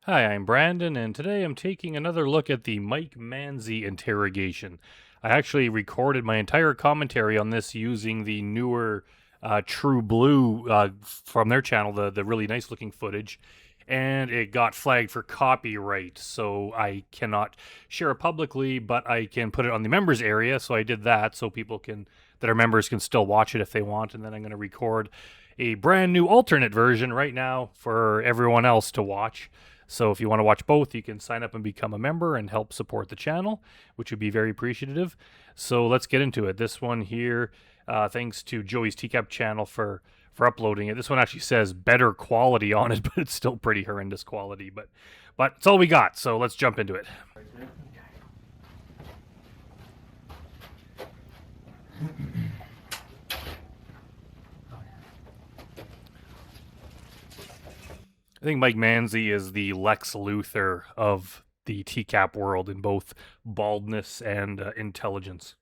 Hi, I'm Brandon, and today I'm taking another look at the Mike Manzi interrogation. I actually recorded my entire commentary on this using the newer True Blue from their channel, the really nice looking footage, and it got flagged for copyright, so I cannot share it publicly, but I can put it on the members area, so I did that so people that are members can still watch it if they want, and then I'm going to record a brand new alternate version right now for everyone else to watch. So if you want to watch both, you can sign up and become a member and help support the channel, which would be very appreciative. So let's get into it. This one here, thanks to Joey's TCAP channel for uploading it. This one actually says better quality on it, but it's still pretty horrendous quality. But it's all we got. So let's jump into it. I think Mike Manzi is the Lex Luthor of the TCAP world in both baldness and intelligence.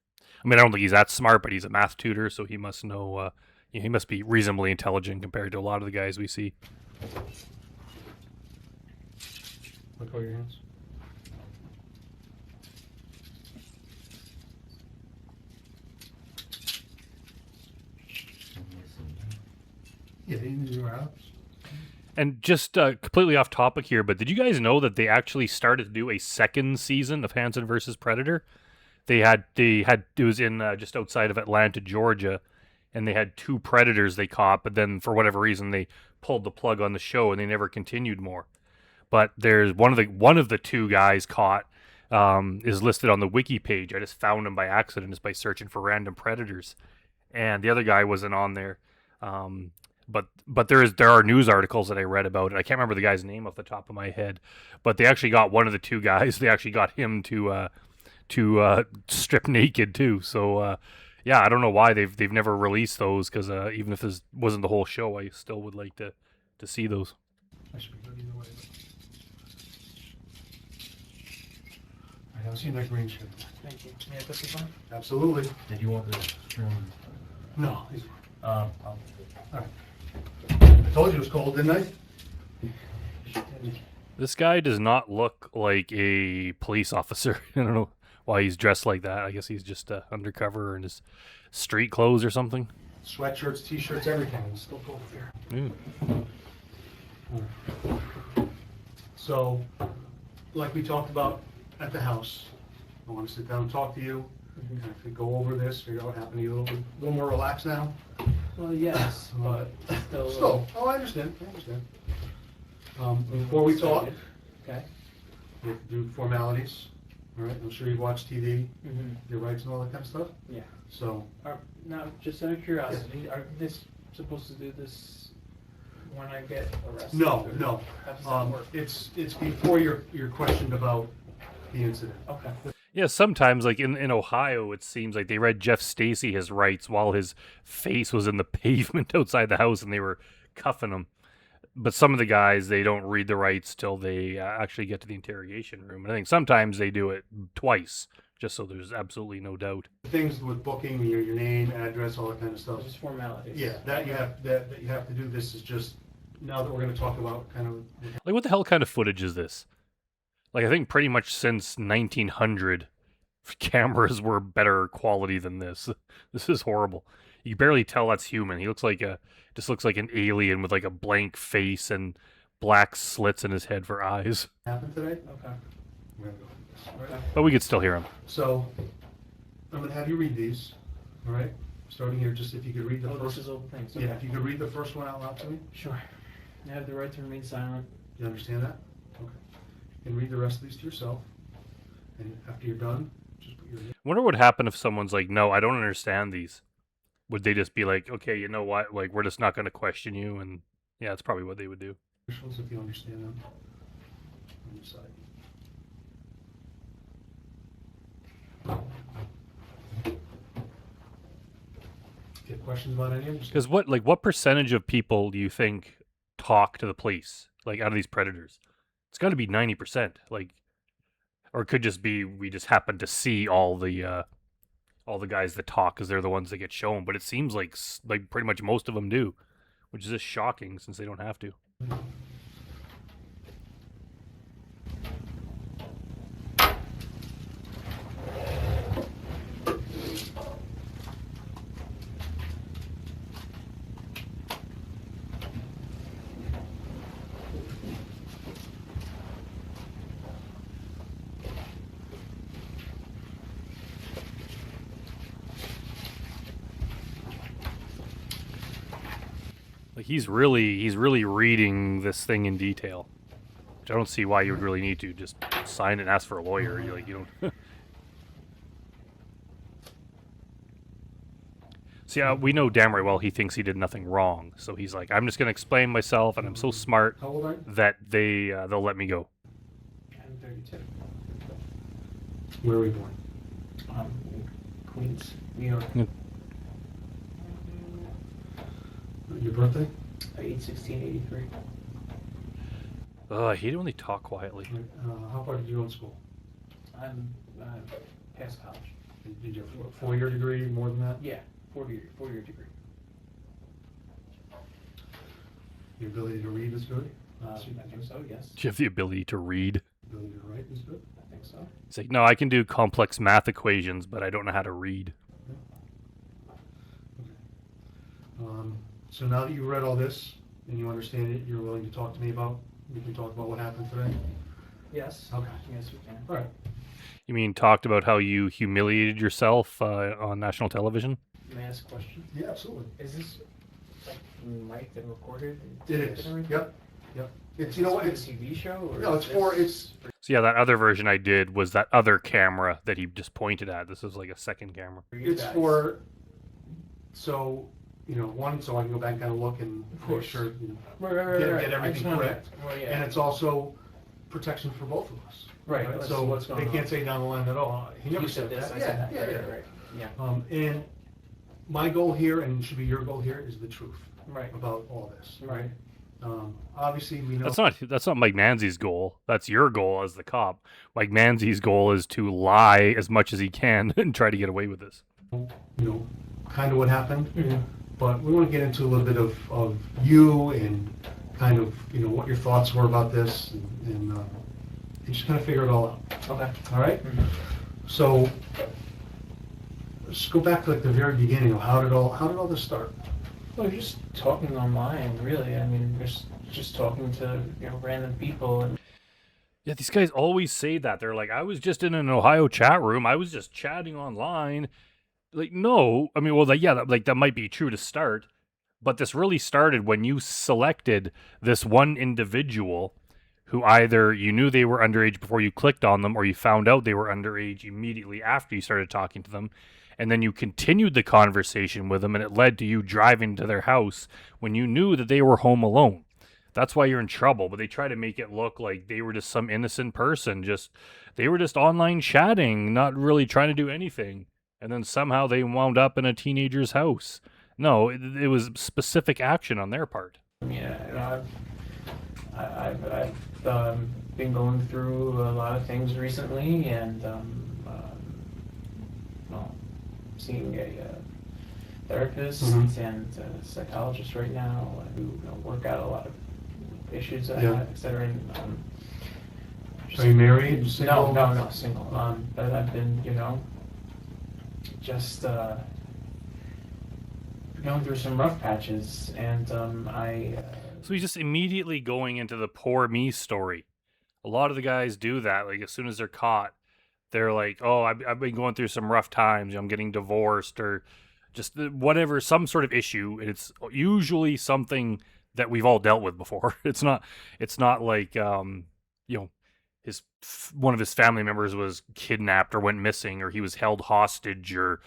I mean, I don't think he's that smart, but he's a math tutor, so he must know. He must be reasonably intelligent compared to a lot of the guys we see. Let go of your hands. Yeah, in your house. And just completely off topic here, but did you guys know that they actually started to do a second season of Hansen versus Predator? It was in just outside of Atlanta, Georgia, and they had two predators they caught, but then for whatever reason they pulled the plug on the show and they never continued more. But there's one of the two guys caught is listed on the wiki page. I just found him by accident just by searching for random predators, and the other guy wasn't on there. But there are news articles that I read about it. I can't remember the guy's name off the top of my head, but they actually got one of the two guys. They actually got him to strip naked too. So yeah, I don't know why they've never released those because even if this wasn't the whole show, I still would like to see those. I should be good either way. All right, I'll see you next green shirt. Thank you. May I put this on? Absolutely. Did you want to turn? No, he's I'll all right. I told you it was cold, didn't I? This guy does not look like a police officer. I don't know why he's dressed like that. I guess he's just undercover in his street clothes or something. Sweatshirts, t-shirts, everything. It's still cold here. So, like we talked about at the house, I want to sit down and talk to you. Kind of go over this, figure out what happened to you. A little more relaxed now. Well, yes, but still. Still, oh, I understand. Before we talk, Okay. we have to do formalities. All right, I'm sure you've watched TV, Mm-hmm. your rights and all that kind of stuff. Yeah. So, Now, just out of curiosity, are they supposed to do this when I get arrested? no. How does that work? It's before you're questioned about the incident. Okay. Yeah, sometimes, like in Ohio, it seems like they read Jeff Stacy his rights while his face was in the pavement outside the house and they were cuffing him. But some of the guys, they don't read the rights till they actually get to the interrogation room. And I think sometimes they do it twice, just so there's absolutely no doubt. Things with booking, your name, address, all that kind of stuff. Just formalities. Yeah, that you have to do. This is just now that we're going to talk about kind of. Like, what the hell kind of footage is this? Like, I think pretty much since 1900, cameras were better quality than this. This is horrible. You barely tell that's human. He looks like just looks like an alien with like a blank face and black slits in his head for eyes. Happened today. Okay. We're going to go with this. All right. But we could still hear him. So, I'm going to have you read these. All right. Starting here, just if you could read the Oh, first. this is all the things. Yeah, Okay. if you could read the first one out loud to me. Sure. I have the right to remain silent. You understand that? Okay. You can read the rest of these to yourself. And after you're done, just put your. I wonder what would happen if someone's like, "No, I don't understand these." Would they just be like, "Okay, you know what? Like, we're just not going to question you," and yeah, that's probably what they would do. Initials if you understand them. On your side. Get questions about any of them? Because what percentage of people do you think talk to the police, like out of these predators? It's got to be 90%, like, or it could just be we just happen to see all the guys that talk because they're the ones that get shown. But it seems like pretty much most of them do, which is just shocking since they don't have to. Like he's really reading this thing in detail. Which I don't see why you would really need to just sign it and ask for a lawyer. You like you don't. See, we know damn right well he thinks he did nothing wrong. So he's like, I'm just gonna explain myself, and I'm so smart How old are you? that they'll let me go. I'm 32. Where are we born? Queens, New York. Your birthday? 8/16/83. I hate it when they talk quietly. How far did you go to school? I'm past college. Did you have a 4-year degree, more than that? Yeah, 4-year degree. Your ability to read is good? I think so, yes. Do you have the ability to read? Ability to write is good? I think so. He's like, no, I can do complex math equations, but I don't know how to read. So now that you've read all this and you understand it, you're willing to talk to me about, we can talk about what happened today? Yes. Okay. Yes, we can. All right. You mean talked about how you humiliated yourself on national television? May I ask a question? Yeah, absolutely. Is this like mic'd and recorded? It is. Yep. It's, you know what, it's, a TV show? Or no, it's for, it's, So yeah, that other version I did was that other camera that he just pointed at. This is like a second camera. it's for, so, you know, one, so I can go back and kind of look and make course. sure, you know, Right. Get I just everything wanted- correct. Well, yeah. and it's also protection for both of us. Right, what's So going they can't on? say down the line that, oh, he never You said this, I that. said that. Yeah. Right. Yeah. And my goal here, and should be your goal here, is the truth Right. about all this. Right. Obviously, we know. That's not Mike Manzi's goal. That's your goal as the cop. Mike Manzi's goal is to lie as much as he can and try to get away with this. You know, kind of what happened, Mm-hmm. but we want to get into a little bit of you and kind of, you know, what your thoughts were about this and just kind of figure it all out. Okay. All right? Mhm. So, let's go back to like the very beginning of how did all this start? Well, just talking online, really. I mean, just talking to random people and. Yeah, these guys always say that. They're like, I was just in an Ohio chat room. I was just chatting online. Like, no. I mean, well, that might be true to start. But this really started when you selected this one individual who either you knew they were underage before you clicked on them or you found out they were underage immediately after you started talking to them. And then you continued the conversation with them and it led to you driving to their house when you knew that they were home alone. That's why you're in trouble, but they try to make it look like they were just some innocent person. They were just online chatting, not really trying to do anything. And then somehow they wound up in a teenager's house. No, it was specific action on their part. Yeah, I've been going through a lot of things recently, and seeing a therapist Mhm. and a psychologist right now who work out a lot of issues I Yeah. have, etc. And, Are you married? Single? No, single. But I've been, just going through some rough patches, and So he's just immediately going into the poor me story. A lot of the guys do that. Like as soon as they're caught, they're like, "Oh, I've been going through some rough times. I'm getting divorced, or just whatever, some sort of issue." And it's usually something that we've all dealt with before. It's not like one of his family members was kidnapped or went missing, or he was held hostage, or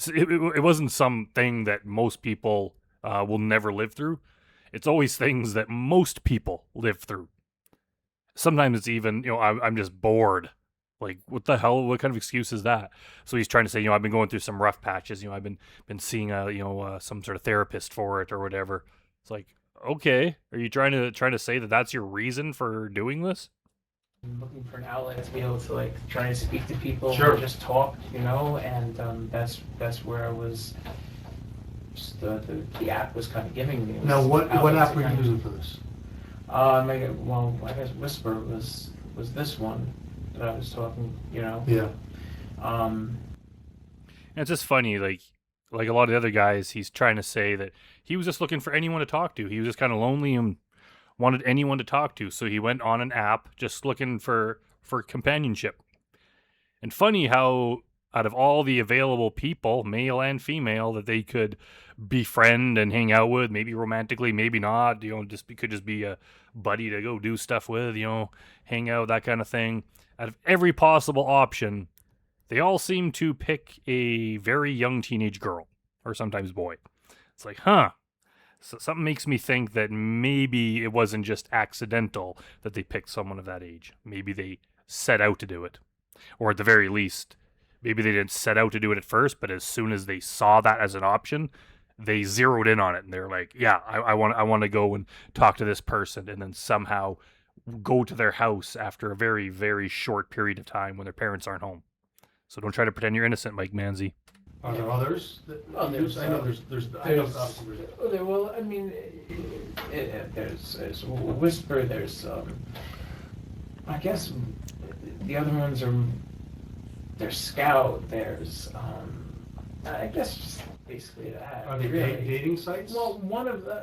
it wasn't something that most people will never live through. It's always things that most people live through. Sometimes it's even, I'm just bored. Like, what the hell? What kind of excuse is that? So he's trying to say, I've been going through some rough patches. I've been seeing some sort of therapist for it or whatever. It's like, okay, are you trying to say that that's your reason for doing this? I'm looking for an outlet to be able to try to speak to people, Sure. and just talk, and that's where I was. Just the app was kind of giving me. Now, what outlets app to were you kind of- using for this? I guess Whisper was this one that I was talking, Yeah. And it's just funny, like a lot of the other guys, he's trying to say that he was just looking for anyone to talk to. He was just kind of lonely and wanted anyone to talk to. So he went on an app just looking for companionship. And funny how out of all the available people, male and female, that they could befriend and hang out with, maybe romantically, maybe not, could just be a buddy to go do stuff with, hang out, that kind of thing. Out of every possible option, they all seem to pick a very young teenage girl, or sometimes boy. It's like, so something makes me think that maybe it wasn't just accidental that they picked someone of that age. Maybe they set out to do it. Or at the very least, maybe they didn't set out to do it at first, but as soon as they saw that as an option, they zeroed in on it, and they're like, yeah, I want to go and talk to this person, and then somehow go to their house after a very, very short period of time when their parents aren't home. So don't try to pretend you're innocent, Mike Manzi. Are there others? Well, there's Whisper. There's I guess the other ones are there's Scout. There's I guess just basically that. Are they really dating sites? Well,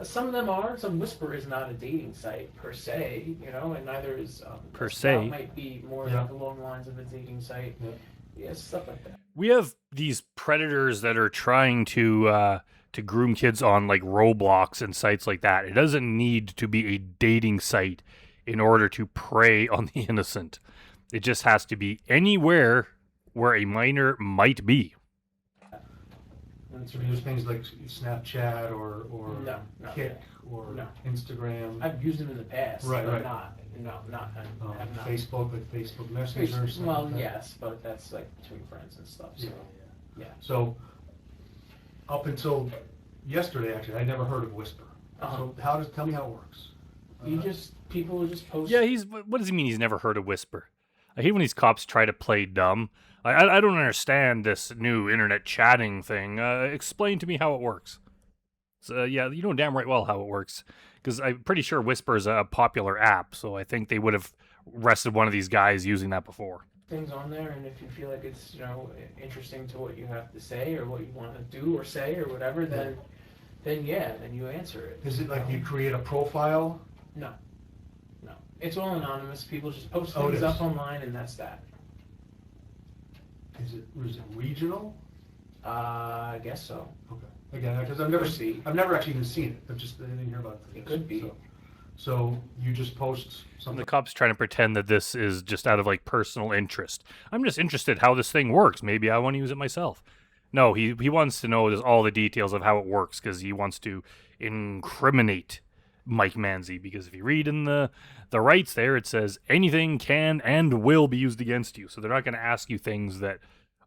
some of them are. Some Whisper is not a dating site per se, and neither is Per Scout se. might be more like along the lines of a dating site. Yeah, stuff like that. We have these predators that are trying to groom kids on like Roblox and sites like that. It doesn't need to be a dating site in order to prey on the innocent. It just has to be anywhere where a minor might be. So we use things like Snapchat or No, Kik or No. Instagram. I've used them in the past, Right, but right. not. Have not. Facebook, like Facebook Messenger. Or something Well, like that. yes, but that's like between friends and stuff. So, yeah. So up until yesterday, actually, I never heard of Whisper. Uh-huh. So tell me how it works. People will just post. Yeah, what does he mean he's never heard of Whisper? I hate when these cops try to play dumb. I don't understand this new internet chatting thing. Explain to me how it works. So, yeah, you know damn right well how it works. Because I'm pretty sure Whisper is a popular app, so I think they would have arrested one of these guys using that before. Things on there, and if you feel like it's interesting to what you have to say or what you want to do or say or whatever, then you answer it. Is it like you create a profile? No. It's all anonymous. People just post Oh, it things is. up online, and that's that. Is it regional? I guess so. Okay. Again, because Proceed. I've never actually even seen it. I didn't hear about it. It could be. So you just post And something. the cop's trying to pretend that this is just out of like personal interest. I'm just interested how this thing works. Maybe I want to use it myself. No, he wants to know all the details of how it works because he wants to incriminate Mike Manzi. Because if you read in the rights there, it says anything can and will be used against you. So they're not going to ask you things that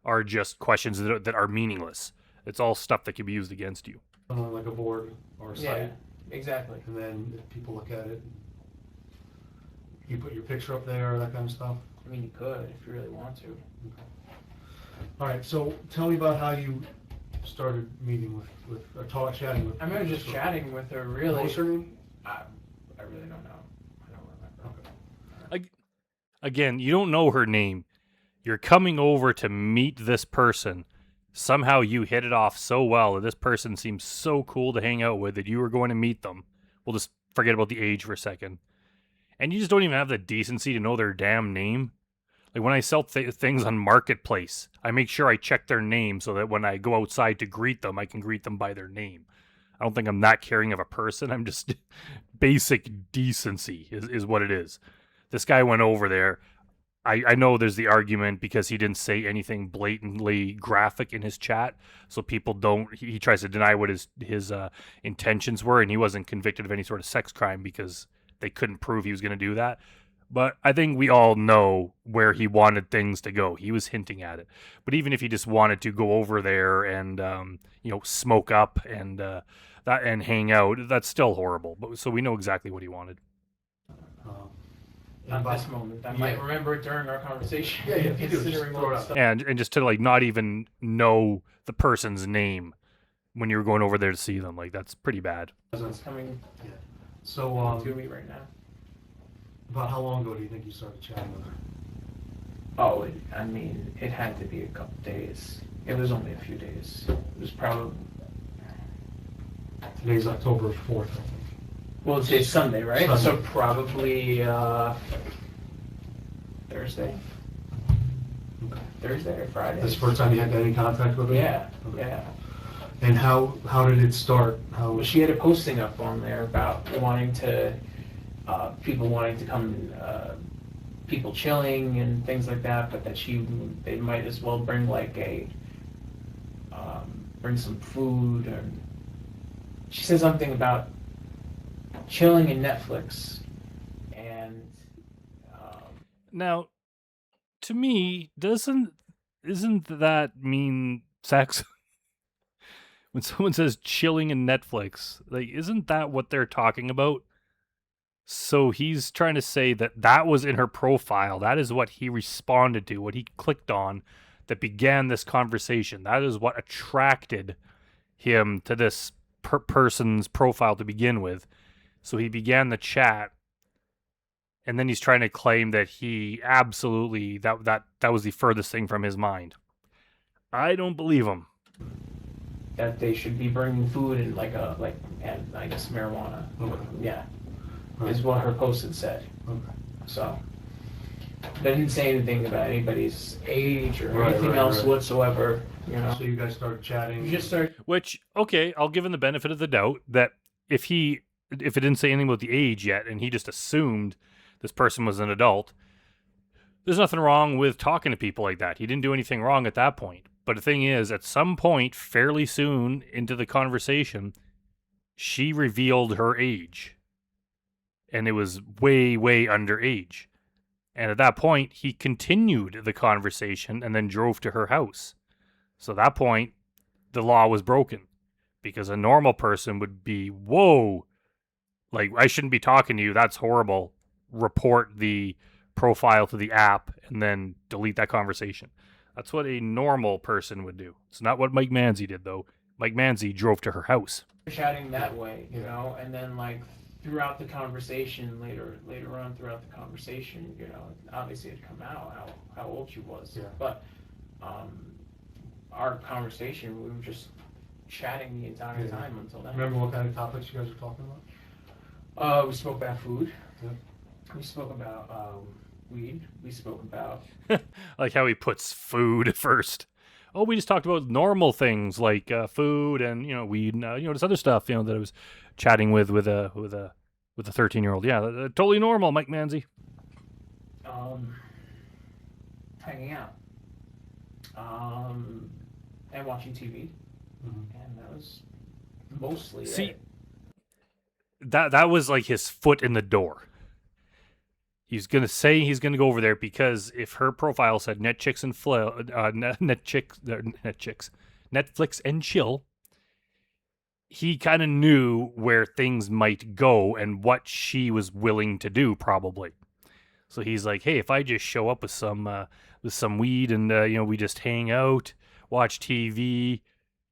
are just questions that are meaningless. It's all stuff that can be used against you. On like a board or a site. Yeah, exactly. And then if people look at it, you put your picture up there, that kind of stuff. I mean, you could if you really want to. All right, so tell me about how you started meeting chatting with. I remember just chatting with her. Really, What's her name? I really don't know. I don't remember. Okay. Again, you don't know her name. You're coming over to meet this person. Somehow you hit it off so well that this person seems so cool to hang out with that you were going to meet them. We'll just forget about the age for a second. And you just don't even have the decency to know their damn name. Like when I sell things on Marketplace, I make sure I check their name so that when I go outside to greet them, I can greet them by their name. I don't think I'm that caring of a person. I'm just basic decency is what it is. This guy went over there. I know there's the argument because he didn't say anything blatantly graphic in his chat, so people don't. He tries to deny what his intentions were, and he wasn't convicted of any sort of sex crime because they couldn't prove he was going to do that. But I think we all know where he wanted things to go. He was hinting at it. But even if he just wanted to go over there and smoke up and hang out, that's still horrible. But so we know exactly what he wanted. Not this moment. I might remember it during our conversation. Yeah, if you do, just considering throw all it the out. stuff. And just to like not even know the person's name when you were going over there to see them, like that's pretty bad. It's coming So, to me right now. about how long ago do you think you started chatting with her? Oh, it had to be a couple days. It was only a few days. It was probably, Today's October 4th, I think. well, today's Sunday, right? Sunday. So probably Thursday. Thursday or Friday. This is the first time you had any contact with her? Yeah, Okay. yeah. And how did it start? Well, she had a posting up on there about wanting to, people wanting to come, people chilling and things like that, but that they might as well bring like bring some food, and she said something about chilling and Netflix, and Now, to me, isn't that mean sex? When someone says chilling in Netflix, like, isn't that what they're talking about? So he's trying to say that was in her profile. That is what he responded to, what he clicked on that began this conversation. That is what attracted him to this person's profile to begin with. So he began the chat, and then he's trying to claim that he absolutely that was the furthest thing from his mind. I don't believe him. that they should be bringing food and and I guess marijuana. Okay. Yeah, Right. is what her post had said. Okay. So they didn't say anything about anybody's age or Right, anything right, else right. whatsoever. You know, So you guys started chatting? you just start. Which, okay, I'll give him the benefit of the doubt that if it didn't say anything about the age yet and he just assumed this person was an adult, there's nothing wrong with talking to people like that. He didn't do anything wrong at that point. But the thing is, at some point, fairly soon into the conversation, she revealed her age. And it was way, way underage. And at that point, he continued the conversation and then drove to her house. So at that point, the law was broken. Because a normal person would be, whoa, like, I shouldn't be talking to you. That's horrible. Report the profile to the app and then delete that conversation. That's what a normal person would do. It's not what Mike Manzi did, though. Mike Manzi drove to her house. Chatting that way, you know, and then like throughout the conversation, later on throughout the conversation, you know, obviously it come out how old she was. Yeah. But our conversation, we were just chatting the entire Yeah. time until then. Remember what kind of topics you guys were talking about? We spoke about food. Yeah. We spoke about weed. We spoke about Like how he puts food first. Oh, we just talked about normal things like food and weed and this other stuff that I was chatting with a 13-year-old. Yeah, totally normal, Mike Manzi. hanging out and watching TV, and that was mostly See, it. that was like his foot in the door. He's gonna say he's gonna go over there because if her profile said Netflix and chill, he kind of knew where things might go and what she was willing to do, probably. So he's like, hey, if I just show up with some weed and we just hang out, watch TV.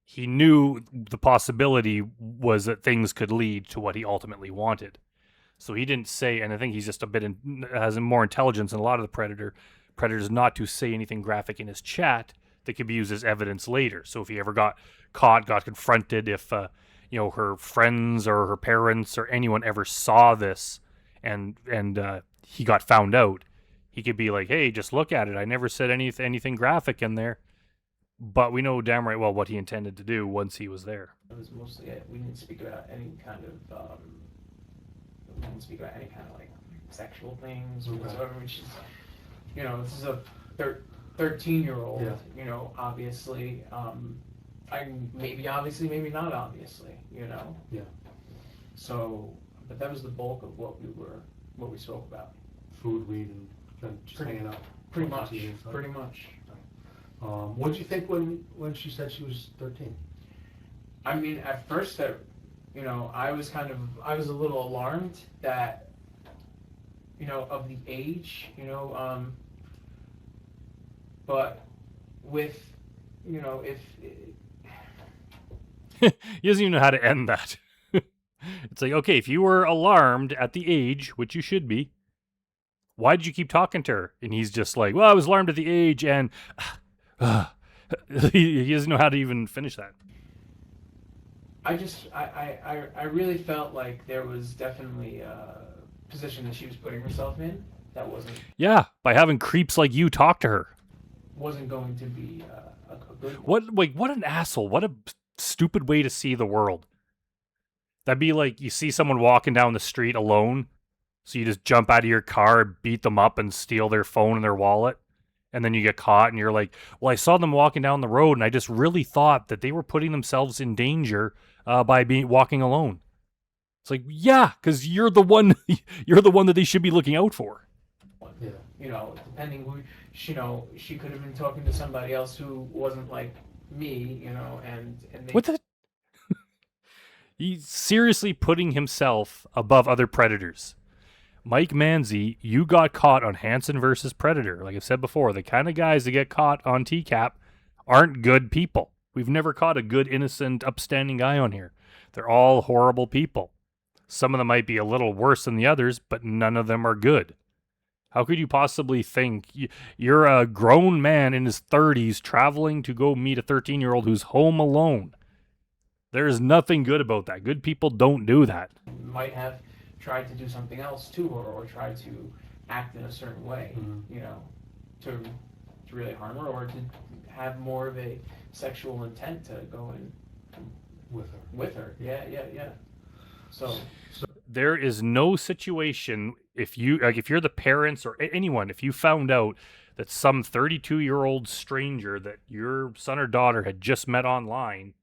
He knew the possibility was that things could lead to what he ultimately wanted. So he didn't say, and I think he's just has more intelligence than a lot of the predators, not to say anything graphic in his chat that could be used as evidence later. So if he ever got caught, got confronted, if her friends or her parents or anyone ever saw this, and he got found out, he could be like, hey, just look at it. I never said anything graphic in there. But we know damn right well what he intended to do once he was there. It was mostly it. We didn't speak about any kind of like sexual things Okay. whatsoever, which is, this is a 13-year-old, Yeah. Obviously, maybe obviously, maybe not obviously, Yeah. So, but that was the bulk of what we spoke about. Food, weed, and then just hanging out. Pretty watching much, TV and stuff. pretty much. What did you think when she said she was 13? I mean, at first, I was a little alarmed that, of the age, but with, if, He doesn't even know how to end that. It's like, okay, if you were alarmed at the age, which you should be, why did you keep talking to her? And he's just like, well, I was alarmed at the age, and he doesn't know how to even finish that. I really felt like there was definitely a position that she was putting herself in that wasn't. Yeah, by having creeps like you talk to her. wasn't going to be a good What an asshole. What a stupid way to see the world. That'd be like you see someone walking down the street alone, so you just jump out of your car, beat them up, and steal their phone and their wallet. And then you get caught, and you're like, well, I saw them walking down the road, and I just really thought that they were putting themselves in danger by walking alone. It's like, yeah, because you're the one that they should be looking out for. Yeah. You know, depending who, she could have been talking to somebody else who wasn't like me, you know, and they, What the? He's seriously putting himself above other predators. Mike Manzi, you got caught on Hansen versus Predator. Like I've said before, the kind of guys that get caught on TCAP aren't good people. We've never caught a good, innocent, upstanding guy on here. They're all horrible people. Some of them might be a little worse than the others, but none of them are good. How could you possibly think you're a grown man in his 30s traveling to go meet a 13-year-old who's home alone? There's nothing good about that. Good people don't do that. might have tried to do something else to her or tried to act in a certain way, you know, to really harm her or to have more of a sexual intent to go in with her. Yeah. So There is no situation if you're the parents or anyone, if you found out that some 32-year-old stranger that your son or daughter had just met online,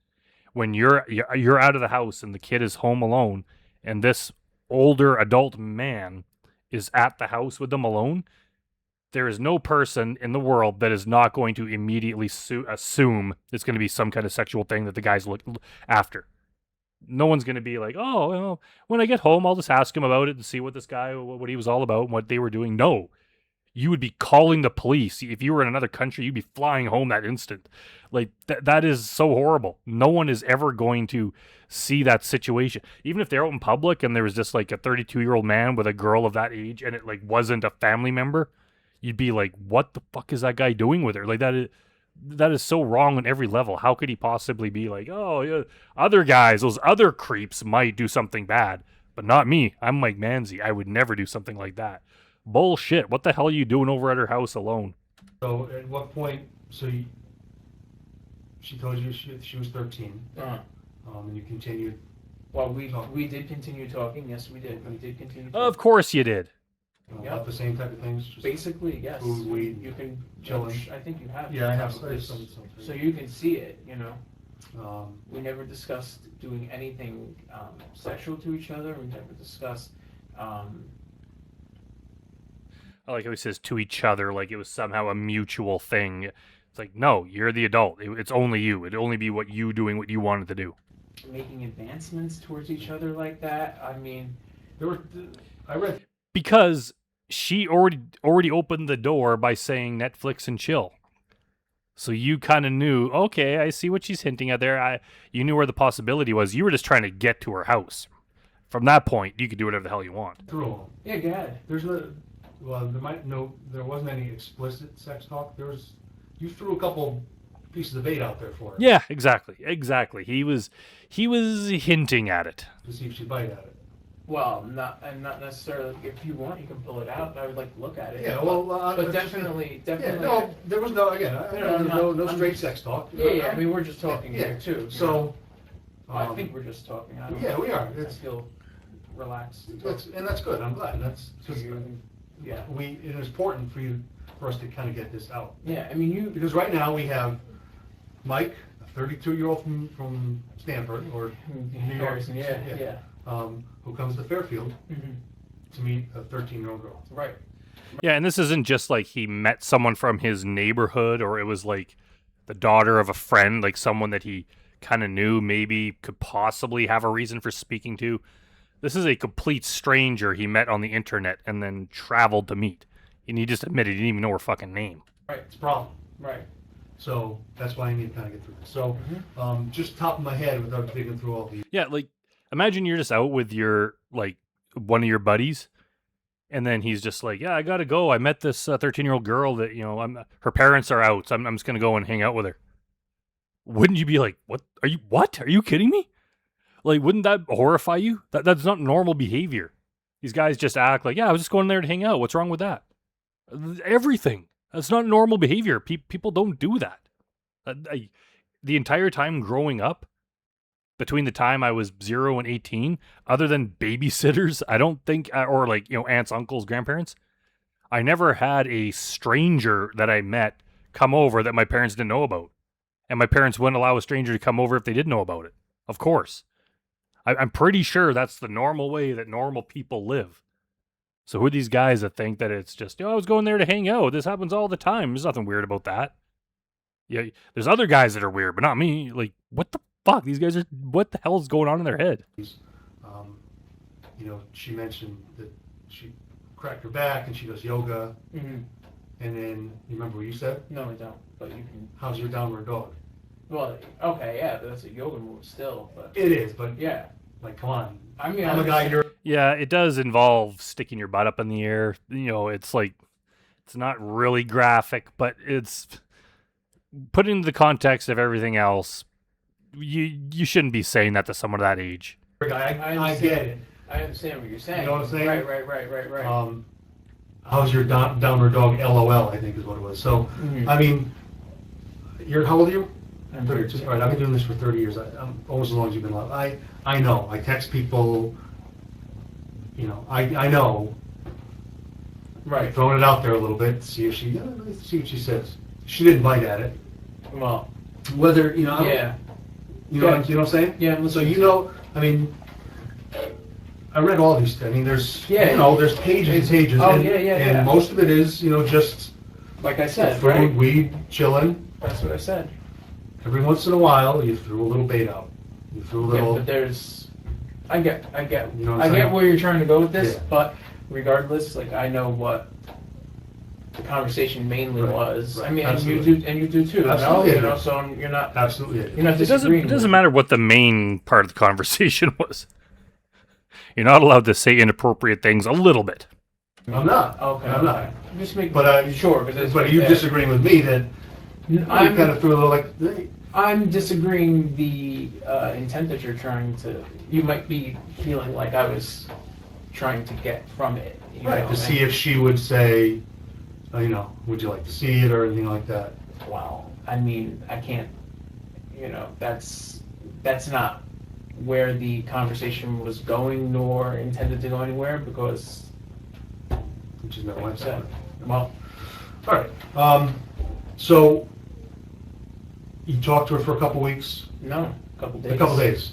when you're out of the house and the kid is home alone, and this older adult man is at the house with them alone, there is no person in the world that is not going to immediately assume it's going to be some kind of sexual thing that the guy's look after. No one's going to be like, oh, well, when I get home, I'll just ask him about it and see what what he was all about and what they were doing. No, you would be calling the police. If you were in another country, you'd be flying home that instant. Like, that is so horrible. No one is ever going to see that situation. Even if they're out in public and there was just like a 32-year-old man with a girl of that age and it like wasn't a family member, you'd be like, what the fuck is that guy doing with her? Like, that is so wrong on every level. How could he possibly be like, oh, yeah, other guys, those other creeps might do something bad, but not me. I'm Mike Manzi. I would never do something like that. Bullshit. What the hell are you doing over at her house alone? So at what point, she told you she was 13, and you continued? well, we did continue talking. Yes, we did. We did continue talking. Of course you did. About the same type of things? Just Basically, yes. food, weed, You can chilling. I think you have. Yeah, I have probably. some. So you can see it, you know. Um, We never discussed doing anything sexual to each other. We never discussed. I like how he says to each other, like it was somehow a mutual thing. It's like, no, you're the adult. It's only you. It'd only be what you doing what you wanted to do. Making advancements towards each other like that. I mean, I read. Because she already opened the door by saying Netflix and chill. So you kind of knew, okay, I see what she's hinting at there. You knew where the possibility was. You were just trying to get to her house. From that point, you could do whatever the hell you want. Through them. yeah, go ahead. There wasn't any explicit sex talk. You threw a couple pieces of bait out there for her. Yeah, exactly. He was hinting at it. To see if she'd bite at it. Well, not necessarily. If you want, you can pull it out. I would like to look at it. Yeah, well, but definitely. Yeah, no, there was no straight sex talk. Yeah. I mean, we're just talking Yeah. here too. So, I think we're just talking. I don't yeah, we are. I feel relaxed. That's good. I'm glad. That's because Yeah. it is important for us to kind of get this out. Yeah, I mean, Because right now we have Mike, a 32-year-old from Stanford or New York, Harrison, yeah. who comes to Fairfield Mm-hmm. to meet a 13-year-old girl. Right. Yeah, and this isn't just like he met someone from his neighborhood or it was like the daughter of a friend, like someone that he kind of knew maybe could possibly have a reason for speaking to. This is a complete stranger he met on the internet and then traveled to meet. And he just admitted he didn't even know her fucking name. Right, it's a problem. Right. So that's why I need to kind of get through this. So just top of my head without digging through all these. Yeah, like imagine you're just out with your like one of your buddies, and then he's just like, "Yeah, I gotta go. I met this 13-year-old girl that her parents are out, so I'm just gonna go and hang out with her." Wouldn't you be like, "What? Are you kidding me?" Like, wouldn't that horrify you? That's not normal behavior. These guys just act like, "Yeah, I was just going there to hang out. What's wrong with that?" Everything. That's not normal behavior. People don't do that. The entire time growing up, between the time I was 0 and 18, other than babysitters, I don't think, or like, aunts, uncles, grandparents, I never had a stranger that I met come over that my parents didn't know about. And my parents wouldn't allow a stranger to come over if they did know about it. Of course. I'm pretty sure that's the normal way that normal people live. So who are these guys that think that it's just, I was going there to hang out. This happens all the time. There's nothing weird about that. Yeah, there's other guys that are weird, but not me. Like, what the fuck? These guys are, what the hell is going on in their head? She mentioned that she cracked her back and she does yoga. Mm-hmm. And then, you remember what you said? No, I don't. But you can. How's your downward dog? Well, okay, yeah, that's a yoga move still, but. It is, but Yeah. like, come on. I mean, I'm a guy here. Yeah, it does involve sticking your butt up in the air. It's like, it's not really graphic, but it's put into the context of everything else. You shouldn't be saying that to someone of that age. I get it. I understand what you're saying. You know what I'm saying? Right. How's your downward dog? LOL, I think is what it was. So, I mean, how old are you? I'm 32. All right, I've been doing this for 30 years. I'm almost as long as you've been alive. I know. I text people. I know. Right. Throwing it out there a little bit. See if see what she says. She didn't bite at it. Well. Whether Yeah. You know what I'm saying? Yeah. So I mean, I read all these. I mean, there's there's pages and pages. Oh, and, yeah. And most of it is just like I said, food, right? weed, chilling. That's what I said. Every once in a while, you threw a little bait out. You threw a little. Yeah, but I get. You know what I I'm get saying? where you're trying to go with this, Yeah. but regardless, like I know what the conversation mainly Right, was. right, I mean, absolutely. and you do too. Absolutely. So you're not Absolutely. you're not It disagreeing. doesn't matter what the main part of the conversation was. You're not allowed to say inappropriate things a little bit. I'm not. Okay. I'm not. Just make But sure. But are you disagreeing with me that you kind of threw a little like? Hey. I'm disagreeing the intent that you're trying to. You might be feeling like I was trying to get from it. Right. To see if she would say, would you like to see it or anything like that? Well, I mean, I can't. That's not where the conversation was going, nor intended to go anywhere, because. Which is not what I So, said. well, All right. So you talked to her for a couple weeks. no, a couple days. A couple days.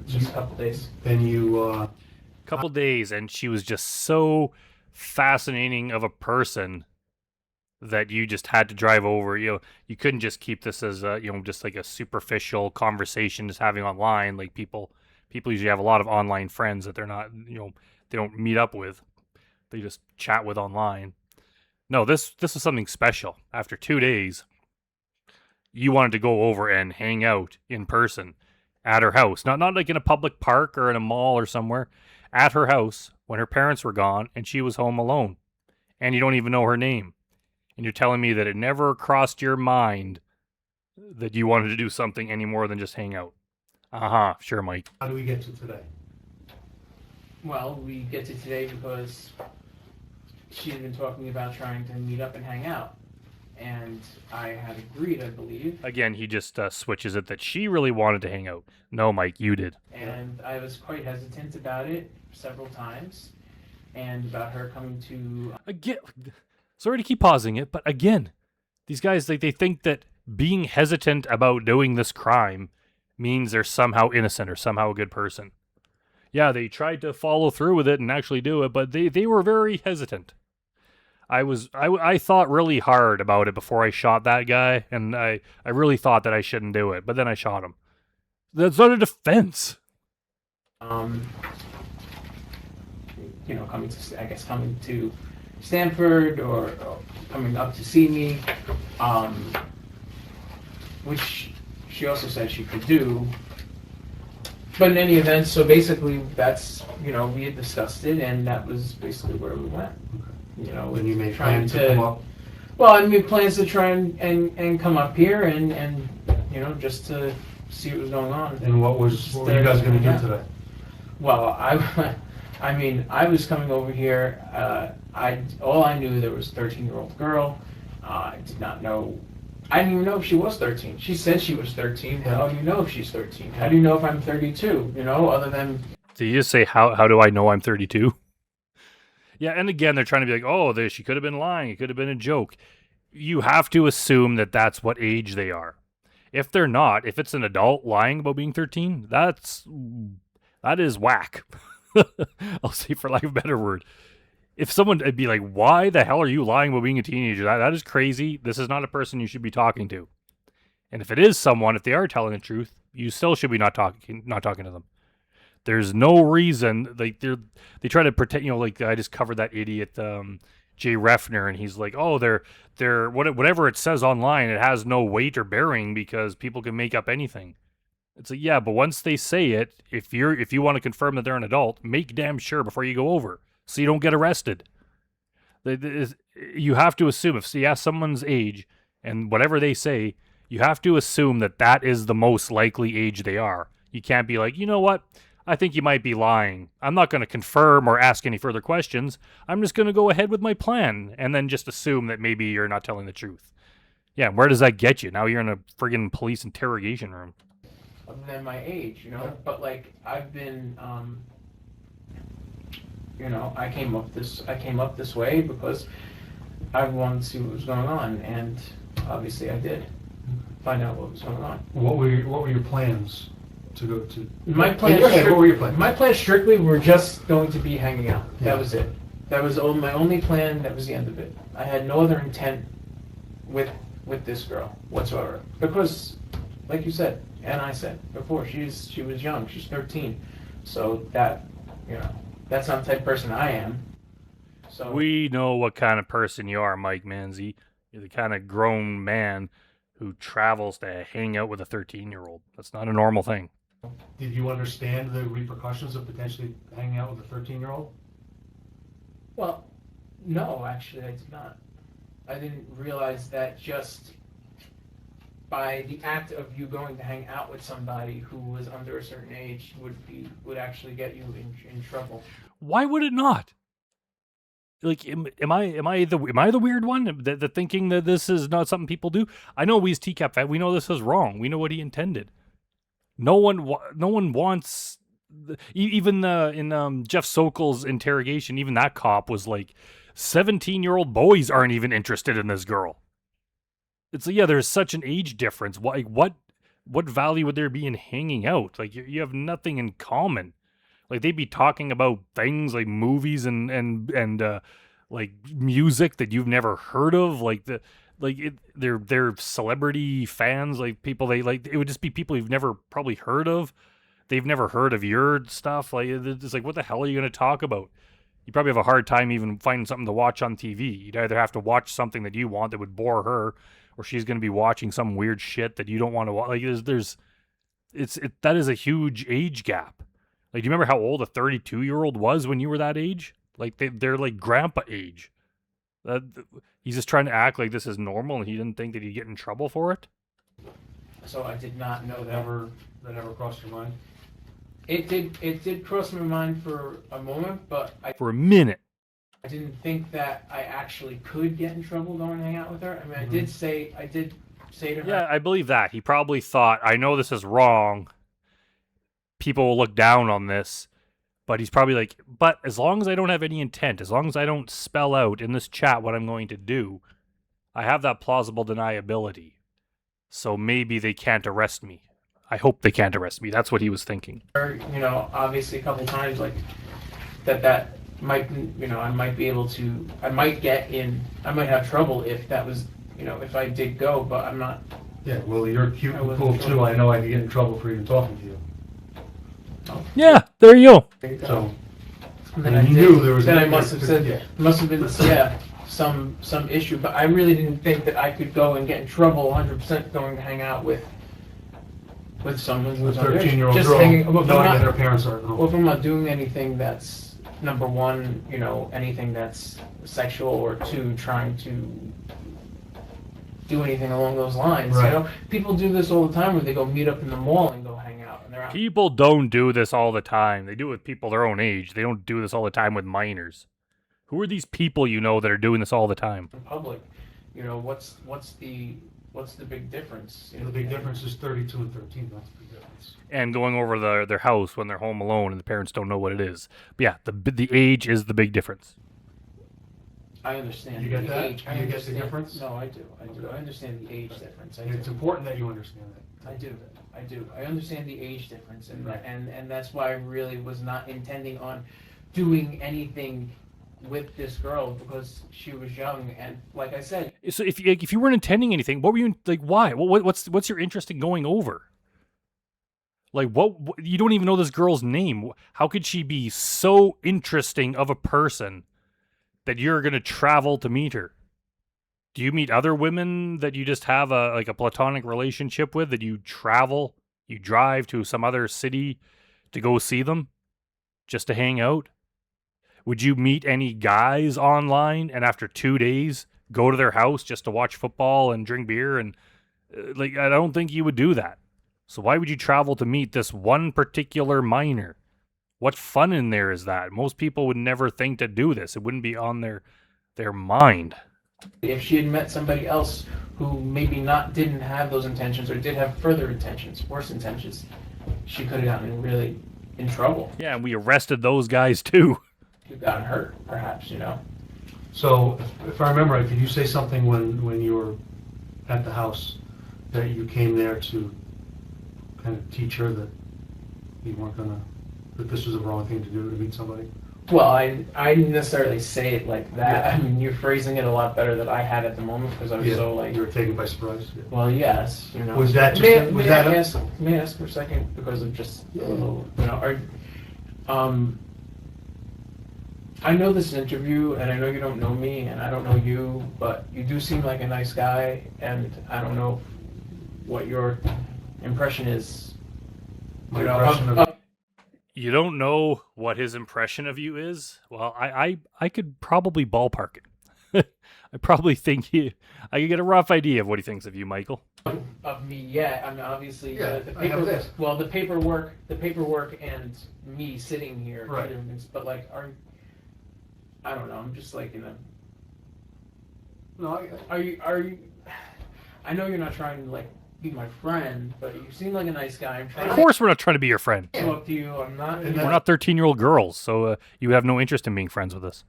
Just a couple days. Then you. Couple days, and she was just so fascinating of a person that you just had to drive over. You couldn't just keep this as just like a superficial conversation just having online. Like people usually have a lot of online friends that they're not they don't meet up with. They just chat with online. No, this was something special. After 2 days, you wanted to go over and hang out in person at her house. Not like in a public park or in a mall or somewhere. At her house when her parents were gone and she was home alone. And you don't even know her name. And you're telling me that it never crossed your mind that you wanted to do something any more than just hang out. Sure, Mike. How do we get to today? Well, we get to today because she had been talking about trying to meet up and hang out. And I had agreed, I believe. Again, he just switches it that she really wanted to hang out. No, Mike, you did. And I was quite hesitant about it several times. And about her coming to... Again, sorry to keep pausing it, but again, these guys, they think that being hesitant about doing this crime means they're somehow innocent or somehow a good person. Yeah, they tried to follow through with it and actually do it, but they were very hesitant. I thought really hard about it before I shot that guy, and I really thought that I shouldn't do it, but then I shot him. That's not a defense. Coming to Stanford or coming up to see me, which she also said she could do. But in any event, so basically that's, we had discussed it, and that was basically where we went. When you made plans to come up. Well, I made plans to try and come up here and just to see what was going on. And what were you guys going to do today? Well, I was coming over here. All I knew, there was a 13-year-old girl. I did not know. I didn't even know if she was 13. She said she was 13. How do you know if she's 13? How do you know if I'm 32? You know, other than... Do you just say, how do I know I'm 32? Yeah, and again, they're trying to be like, oh, she could have been lying. It could have been a joke. You have to assume that that's what age they are. If they're not, if it's an adult lying about being 13, that is whack. I'll say for lack of a better word. If someone would be like, why the hell are you lying about being a teenager? That is crazy. This is not a person you should be talking to. And if it is someone, if they are telling the truth, you still should be not talking to them. There's no reason, like, they try to pretend, you know, like, I just covered that idiot Jay Refner, and he's like, oh, they're whatever it says online, it has no weight or bearing because people can make up anything. It's like, yeah, but once they say it, if you want to confirm that they're an adult, make damn sure before you go over, so you don't get arrested. You have to assume, if you ask someone's age and whatever they say, you have to assume that that is the most likely age they are. You can't be like, you know what? I think you might be lying. I'm not going to confirm or ask any further questions. I'm just going to go ahead with my plan and then just assume that maybe you're not telling the truth. Yeah, where does that get you? Now you're in a friggin' police interrogation room. Other than my age, you know? But, like, I've been, you know, I came up this way because I wanted to see what was going on, and obviously I did find out what was going on. What were your plans to go to? My plans. What were your plans? My plans strictly were just going to be hanging out. Yeah. That was it. That was my only plan. That was the end of it. I had no other intent with this girl whatsoever. Because, like you said, and I said before, she was young. She's 13. So that, you know, that's not the type of person I am. So we know what kind of person you are, Mike Manzi. You're the kind of grown man who travels to hang out with a 13-year-old. That's not a normal thing. Did you understand the repercussions of potentially hanging out with a 13-year-old? Well, no, actually, I did not. I didn't realize that just by the act of you going to hang out with somebody who was under a certain age would actually get you in trouble. Why would it not? Like, am I the weird one? The thinking that this is not something people do? I know we as TCAP fan, we know this is wrong. We know what he intended. No one wants. Even in Jeff Sokol's interrogation, even that cop was like, 17-year-old boys aren't even interested in this girl. It's like, yeah, there's such an age difference. What value would there be in hanging out? Like, you have nothing in common. Like, they'd be talking about things like movies and like music that you've never heard of. They're celebrity fans, like people they like. It would just be people you've never probably heard of. They've never heard of your stuff. Like, it's like, what the hell are you going to talk about? You probably have a hard time even finding something to watch on TV. You'd either have to watch something that you want that would bore her, or she's going to be watching some weird shit that you don't want to watch. Like, that is a huge age gap. Like, do you remember how old a 32-year-old was when you were that age? Like, they're like grandpa age. He's just trying to act like this is normal, and he didn't think that he'd get in trouble for it. So I did not know that. That ever crossed your mind? It did cross my mind for a moment, but For a minute. I didn't think that I actually could get in trouble going to hang out with her. I mean, I did say to her. Yeah, I believe that. He probably thought, I know this is wrong. People will look down on this. But he's probably like, but as long as I don't have any intent, as long as I don't spell out in this chat what I'm going to do, I have that plausible deniability. So maybe they can't arrest me. I hope they can't arrest me. That's what he was thinking. You know, obviously a couple times, like, that might, you know, I might be able to, I might have trouble if that was, you know, if I did go, but I'm not. Yeah, well, you're cute and cool too. I know I could get in trouble for even talking to you. Yeah, there you go. So, Then I knew there was. Then I must have said, Yeah. must have been, yeah, some issue, but I really didn't think that I could go and get in trouble 100% going to hang out with someone who's A 13-year-old just girl, hanging, knowing that her parents aren't home. well, if I'm not doing anything that's, number one, you know, anything that's sexual, or two, trying to do anything along those lines. Right. You know, people do this all the time where they go meet up in the mall and go hang out, and they're out People don't do this all the time. They do it with people their own age. They don't do this all the time with minors. Who are these people you know that are doing this all the time? in public. You know, what's the big difference? The big difference is 32 and 13. That's the big difference. And going over their house when they're home alone and the parents don't know what it is. But yeah, the age is the big difference. I understand You get the that? age. I You get the understand- difference? No, I do. I understand the age difference. I do. It's important that you understand that. I do. I understand the age difference, and Right. and that's why I really was not intending on doing anything with this girl because she was young, and like I said, So if you weren't intending anything, what were you like? Why? What's your interest in going over? Like what? You don't even know this girl's name. How could she be so interesting of a person that you're gonna travel to meet her? Do you meet other women that you just have a platonic relationship with that you drive to some other city to go see them just to hang out? Would you meet any guys online and after 2 days go to their house just to watch football and drink beer? And I don't think you would do that. So why would you travel to meet this one particular minor? What fun in there is that? Most people would never think to do this. It wouldn't be on their mind. if she had met somebody else who maybe didn't have those intentions or did have further intentions, worse intentions, she could have gotten really in trouble. Yeah, and we arrested those guys too. You've gotten hurt, perhaps, you know. So, if I remember right, did you say something when you were at the house that you came there to kind of teach her that you weren't that this was the wrong thing to do to meet somebody? Well, I didn't necessarily say it like that. I mean, you're phrasing it a lot better than I had at the moment because I was so like. You were taken by surprise. Yeah. Well, yes, you know. Was that just may I ask for a second because of just a little, you know, I know this interview, and I know you don't know me, and I don't know you, but you do seem like a nice guy, and I don't know what your impression is. My You know, impression of You don't know what his impression of you is? Well, I could probably ballpark it. I probably think I could get a rough idea of what he thinks of you, Michael. of me, yeah. I mean, obviously, Yeah, the I have this. well, the paperwork, and me sitting here, Right. but like, I don't know. I'm just like in a. No, Are you? I know you're not trying to like be my friend, but you seem like a nice guy. I'm trying Of course we're not trying to be your friend. to talk to you. I'm not. And We're not 13-year-old girls, so you have no interest in being friends with us.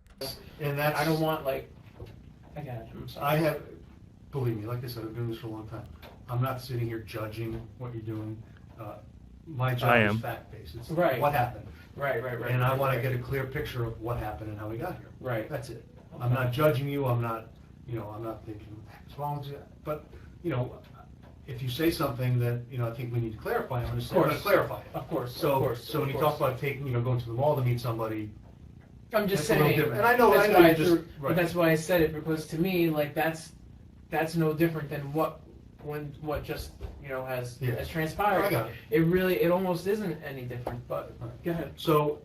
and that's I don't want like. I got it. I'm sorry. Believe me, like I said, I've been doing this for a long time. I'm not sitting here judging what you're doing. My I job am. is fact-based. It's Right. what happened. Right. And I want to get a clear picture of what happened and how we got here. Right. That's it. I'm not judging you. I'm not thinking, what's wrong with you? But, if you say something that, I think we need to clarify, I'm going to clarify it. Of course. So, of course. so when of you course. talk about going to the mall to meet somebody, I'm just that's a little saying. different. And I know why you just, but right. that's why I said it because to me, like that's no different than what just has transpired. I got it. It almost isn't any different. But go ahead. So,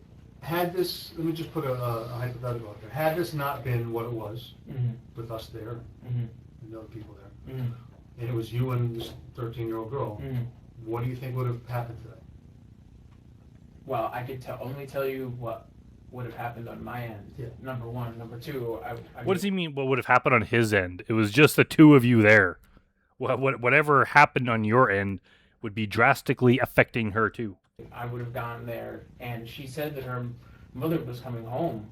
let me just put a hypothetical out there. Had this not been what it was, Mm-hmm. with us there, Mm-hmm. and the other people there, Mm-hmm. and it was you and this 13-year-old girl, Mm-hmm. what do you think would have happened today? Well, I could only tell you what would have happened on my end. Yeah. Number one. Number two. What does he mean? What would have happened on his end? It was just the two of you there. Whatever happened on your end would be drastically affecting her too. I would have gone there, and she said that her mother was coming home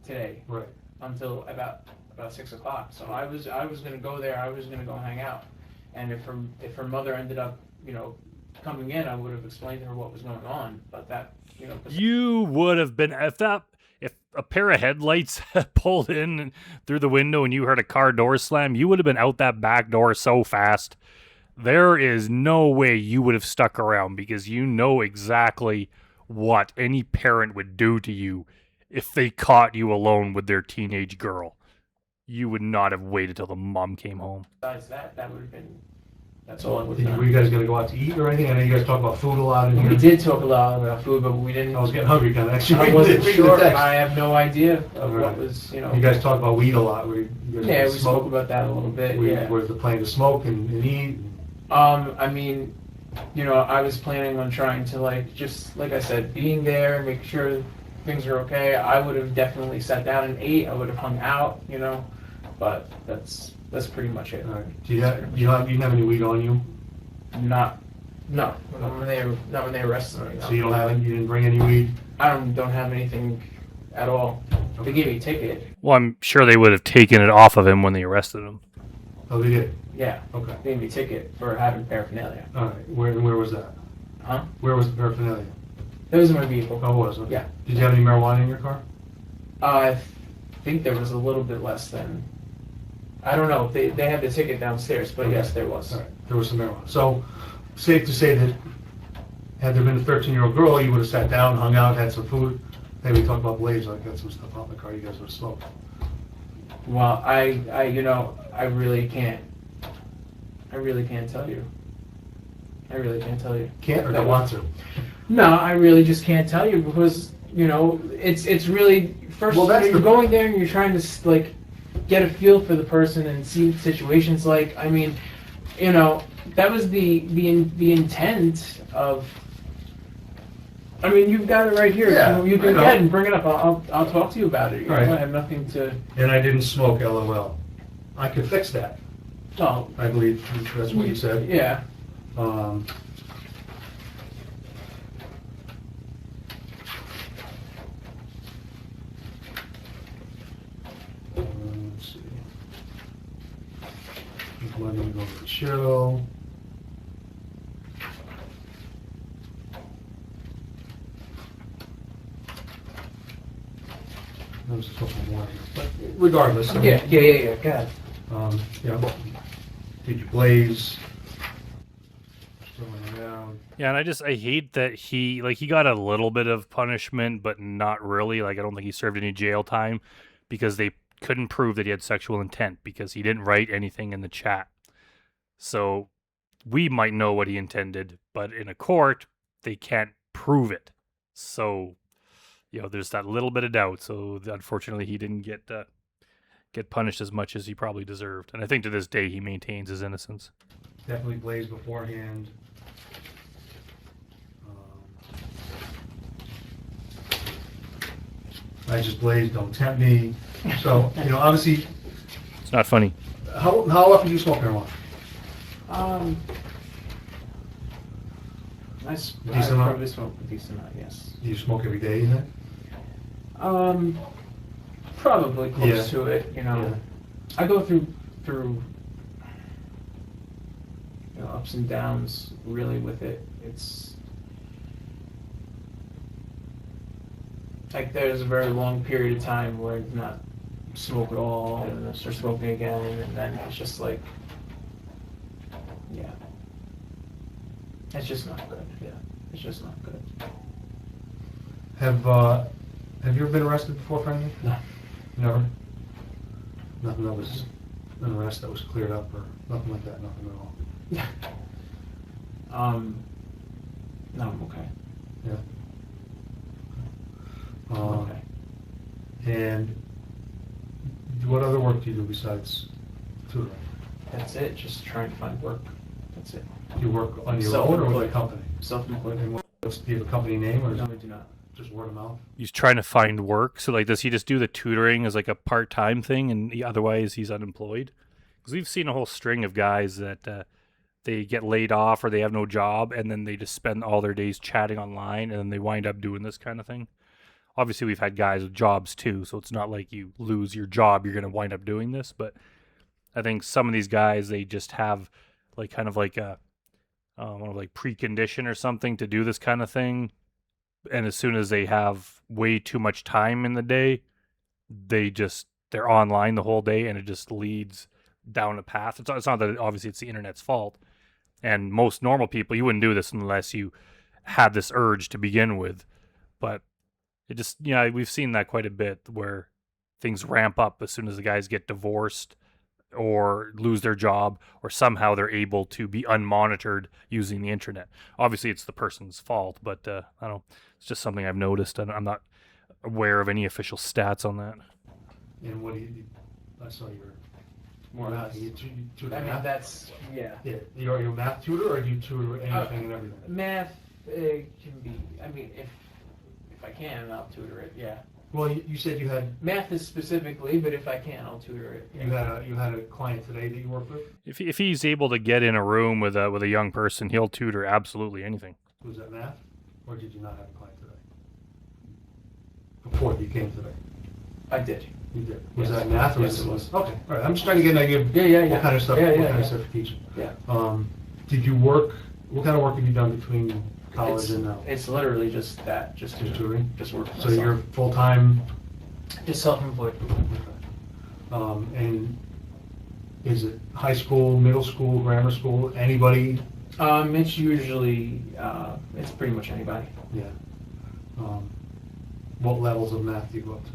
today Right. until about 6 o'clock. So I was going to go there. I was going to go hang out, and if her mother ended up coming in, I would have explained to her what was going on. But that You would have been if a pair of headlights had pulled in through the window and you heard a car door slam, you would have been out that back door so fast. There is no way you would have stuck around because you know exactly what any parent would do to you if they caught you alone with their teenage girl. You would not have waited till the mom came home. besides that would have been. That's all I would have Were done. you guys going to go out to eat or anything? I know you guys talk about food a lot in here. We did talk a lot about food, but we didn't. I was getting hungry kind of actually. I wasn't Reading the sure. text. I have no idea of Right. what was. You guys talk about weed a lot. You guys Yeah, we smoke. spoke about that a little bit. Yeah. Was the plan to smoke and eat? I mean, I was planning on trying to just like I said, being there, make sure things are okay. I would have definitely sat down and ate. I would have hung out, but that's pretty much it. All right. Do you didn't have any weed on you? Not when they arrested me. So you didn't bring any weed? I don't have anything at all. They gave me a ticket. Well, I'm sure they would have taken it off of him when they arrested him. Oh, they did? Yeah. Okay. They gave me a ticket for having paraphernalia. All right. Where was that? Huh? Where was the paraphernalia? It was in my vehicle. Oh, it was? Okay. Yeah. Did you have any marijuana in your car? I think there was a little bit less than. I don't know. They had the ticket downstairs, but Okay. yes, there was. All right. There was some marijuana. So, safe to say that had there been a 13-year-old girl, you would have sat down, hung out, had some food. Hey, we talked about Blaze. I got some stuff out in the car. You guys would have smoked. Well, I really can't. I really can't tell you. I really can't tell you. Can't or don't want to? No, I really just can't tell you because it's really first. Well, that's you're going there and you're trying to like get a feel for the person and see what situations like. I mean, that was the intent of. I mean, you've got it right here. Yeah, You can I know. go ahead and bring it up. I'll talk to you about it. Right. I have nothing to. And I didn't smoke, LOL. I could fix that. Oh, I believe that's what you said. yeah. Let's see. Let me go to chill. There's a couple more here, but regardless. I mean, Yeah. God. Did you blaze? Throwing around. Yeah, and I hate that he got a little bit of punishment, but not really. Like, I don't think he served any jail time because they couldn't prove that he had sexual intent because he didn't write anything in the chat. So we might know what he intended, but in a court, they can't prove it. So, there's that little bit of doubt. So unfortunately, he didn't get punished as much as he probably deserved. And I think to this day, he maintains his innocence. Definitely blazed beforehand. I just blazed, don't tempt me. So, obviously, It's not funny. how often do you smoke marijuana? I Decent amount? probably smoke a decent amount, yes. Do you smoke every day, then? Probably close Yeah. to it, Yeah. I go through ups and downs really with it. It's like there's a very long period of time where it's not smoke at all and then I start smoking again and then it's just like yeah. It's just not good. Yeah. It's just not good. Have you ever been arrested before, Frankie? No. Never? Nothing that was an arrest that was cleared up or nothing like that, nothing at all? No, I'm okay. Yeah. I'm okay. And what other work do you do besides tutoring? That's it. Just trying to find work. That's it. Do you work on your own or with a company? Self-employed. And do you have a company name or is No, it I do not. just word of mouth? He's trying to find work. So, like, does he just do the tutoring as like a part-time thing, and otherwise he's unemployed? Because we've seen a whole string of guys that they get laid off or they have no job, and then they just spend all their days chatting online, and then they wind up doing this kind of thing. Obviously, we've had guys with jobs too, so it's not like you lose your job, you're going to wind up doing this. But I think some of these guys, they just have like kind of like a like precondition or something to do this kind of thing. And as soon as they have way too much time in the day, they're online the whole day, and it just leads down a path. It's not that obviously it's the internet's fault. And most normal people, you wouldn't do this unless you had this urge to begin with. But it just, we've seen that quite a bit where things ramp up as soon as the guys get divorced or lose their job, or somehow they're able to be unmonitored using the internet. Obviously, it's the person's fault, but I don't know. It's just something I've noticed, and I'm not aware of any official stats on that. And what do you, I saw your More or less. You tutor I mean, math? that's, yeah. Yeah, you're a math tutor or do you tutor anything and everything? Math can be, I mean, if I can, I'll tutor it, yeah. Well, you said you had Math is specifically, but if I can, I'll tutor it. you had a client today that you worked with. If he's able to get in a room with a young person, he'll tutor absolutely anything. Was that math, or did you not have a client today? Before you came today, I did. you did. Was Yes. that math, or Yes, it was? Okay, all right. I'm just trying to get an idea of Yeah. what kind of stuff, Yeah, what yeah, kind of yeah. stuff you're teaching. Yeah. Did you work? What kind of work have you done between college and now? It's literally just that, just Just tutoring? just work. for So myself. you're full time. just self-employed. And is it high school, middle school, grammar school? Anybody? It's usually it's pretty much anybody. Yeah. What levels of math do you go up to?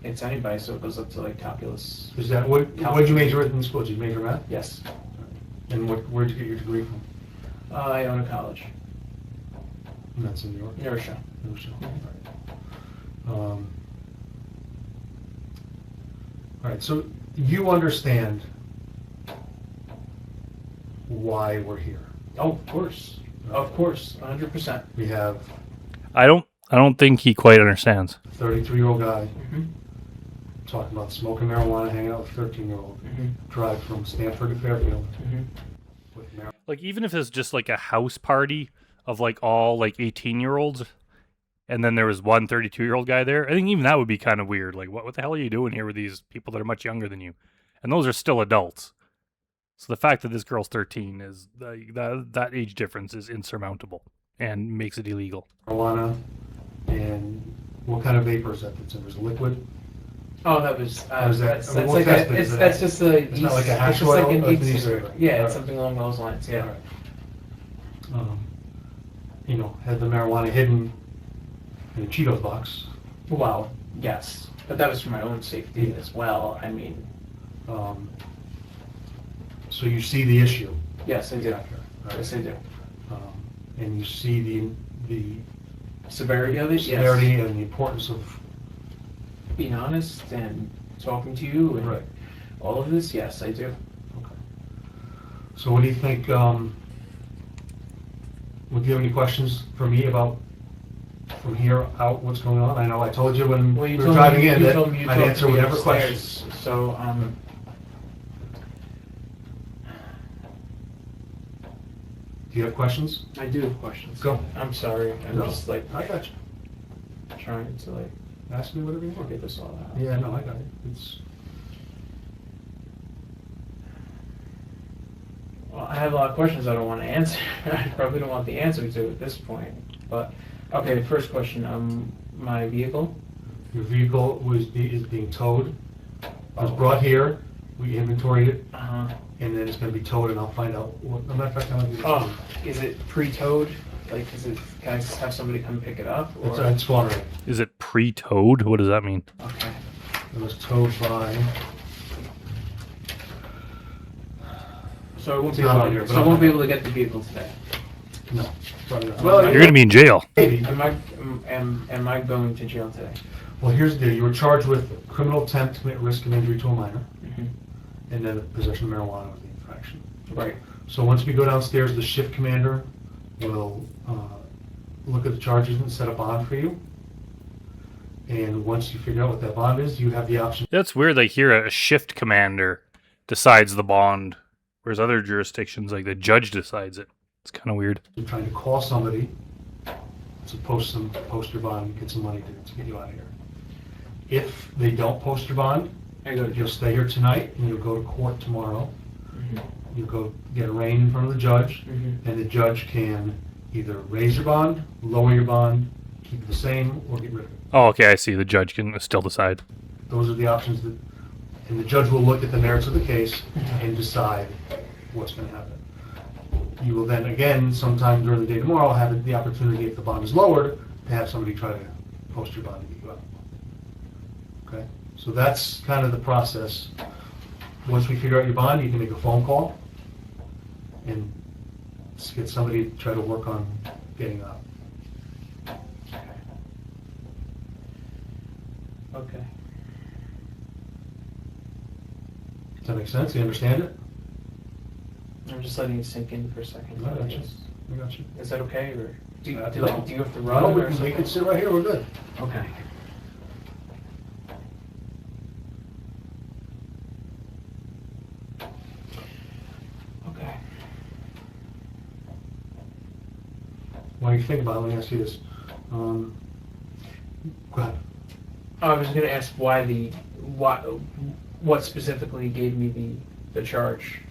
It's anybody, so it goes up to like calculus. Is that what did you major in school? Did you major math? Yes. And where did you get your degree from? I own a college. And that's in New York. Never show. No show. All right. So you understand why we're here. Oh, of course. Of course, 100%. We have I don't think he quite understands. a 33-year-old guy Mm-hmm. talking about smoking marijuana, hanging out with a 13-year-old, Mm-hmm. drive from Stanford to Fairfield Mm-hmm. with marijuana. Like, even if it's just like a house party of like all like 18-year-olds, and then there was one 32-year-old guy there, I think even that would be kind of weird. Like, what the hell are you doing here with these people that are much younger than you? And those are still adults. So the fact that this girl's 13 is that age difference is insurmountable and makes it illegal. Marijuana, and what kind of vapor is that that's in? Is it liquid? Oh, that was How's that? that's, I mean, that's what like test a, is it's it? that's just a It's not like a hash it's just like oil, an or yeast it's cigarette. e-cigarette? Yeah, All it's right. something along those lines. Yeah. All right. Had the marijuana hidden in a Cheetos box. Well, yes, but that was for my own safety as well. I mean, So you see the issue. yes, I do. Right. Yes, I do. And you see the Severity of it. severity Yes. and the importance of. Being honest and talking to you and Right. all of this. Yes, I do. Okay. So what do you think? Would you have any questions for me about from here out what's going on? I know I told you when Well, you we were told driving me, in you that told me you I'd talked answer to me whatever upstairs. questions. So, Do you have questions? I do have questions. Go. I'm sorry. I'm No. just like I got you. trying to like Ask me whatever you want. get this all out. Yeah, no, I got it. It's Well, I have a lot of questions I don't want to answer. I probably don't want the answer to at this point. But okay, the first question. My vehicle. your vehicle is being towed. It was brought here. We inventoried it, and then it's going to be towed, and I'll find out. What, as a matter of fact, I'll give you. Oh, is it pre-towed? Like, can I have somebody come pick it up? Or? It's wandering. Is it pre-towed? What does that mean? Okay. It was towed by. So I won't It's be not able. on here, but So I I'll won't be find able to get the vehicle today. No. Probably not. Well, You're gonna be in jail. Maybe. Am I going to jail today? Well, here's the deal. You were charged with criminal attempt to commit risk of injury to a minor, Mm-hmm. and then the possession of marijuana was the infraction. Right. So once we go downstairs, the shift commander will look at the charges and set a bond for you. And once you figure out what that bond is, you have the option. That's weird. Like here, a shift commander decides the bond, whereas other jurisdictions, like the judge decides it. It's kind of weird. You're trying to call somebody to post your bond, get some money to get you out of here. If they don't post your bond, I go to you'll jail. stay here tonight and you'll go to court tomorrow. Mm-hmm. You'll go get arraigned in front of the judge, Mm-hmm. and the judge can either raise your bond, lower your bond, keep it the same, or get rid of it. Oh, okay. I see. The judge can still decide. Those are the options that, and the judge will look at the merits of the case and decide what's going to happen. You will then, again, sometime during the day tomorrow, have the opportunity, if the bond is lowered, to have somebody try to post your bond to get you out. Okay? So that's kind of the process. Once we figure out your bond, you can make a phone call and get somebody to try to work on getting you out. Okay. Does that make sense? You understand it? I'm just letting it sink in for a second. I got you. I got you. Is that okay, or do you No. have to run? No, or we can something? sit right here, we're good. Okay. while you think about it, let me ask you this. Go ahead. I was going to ask what specifically gave me the charge.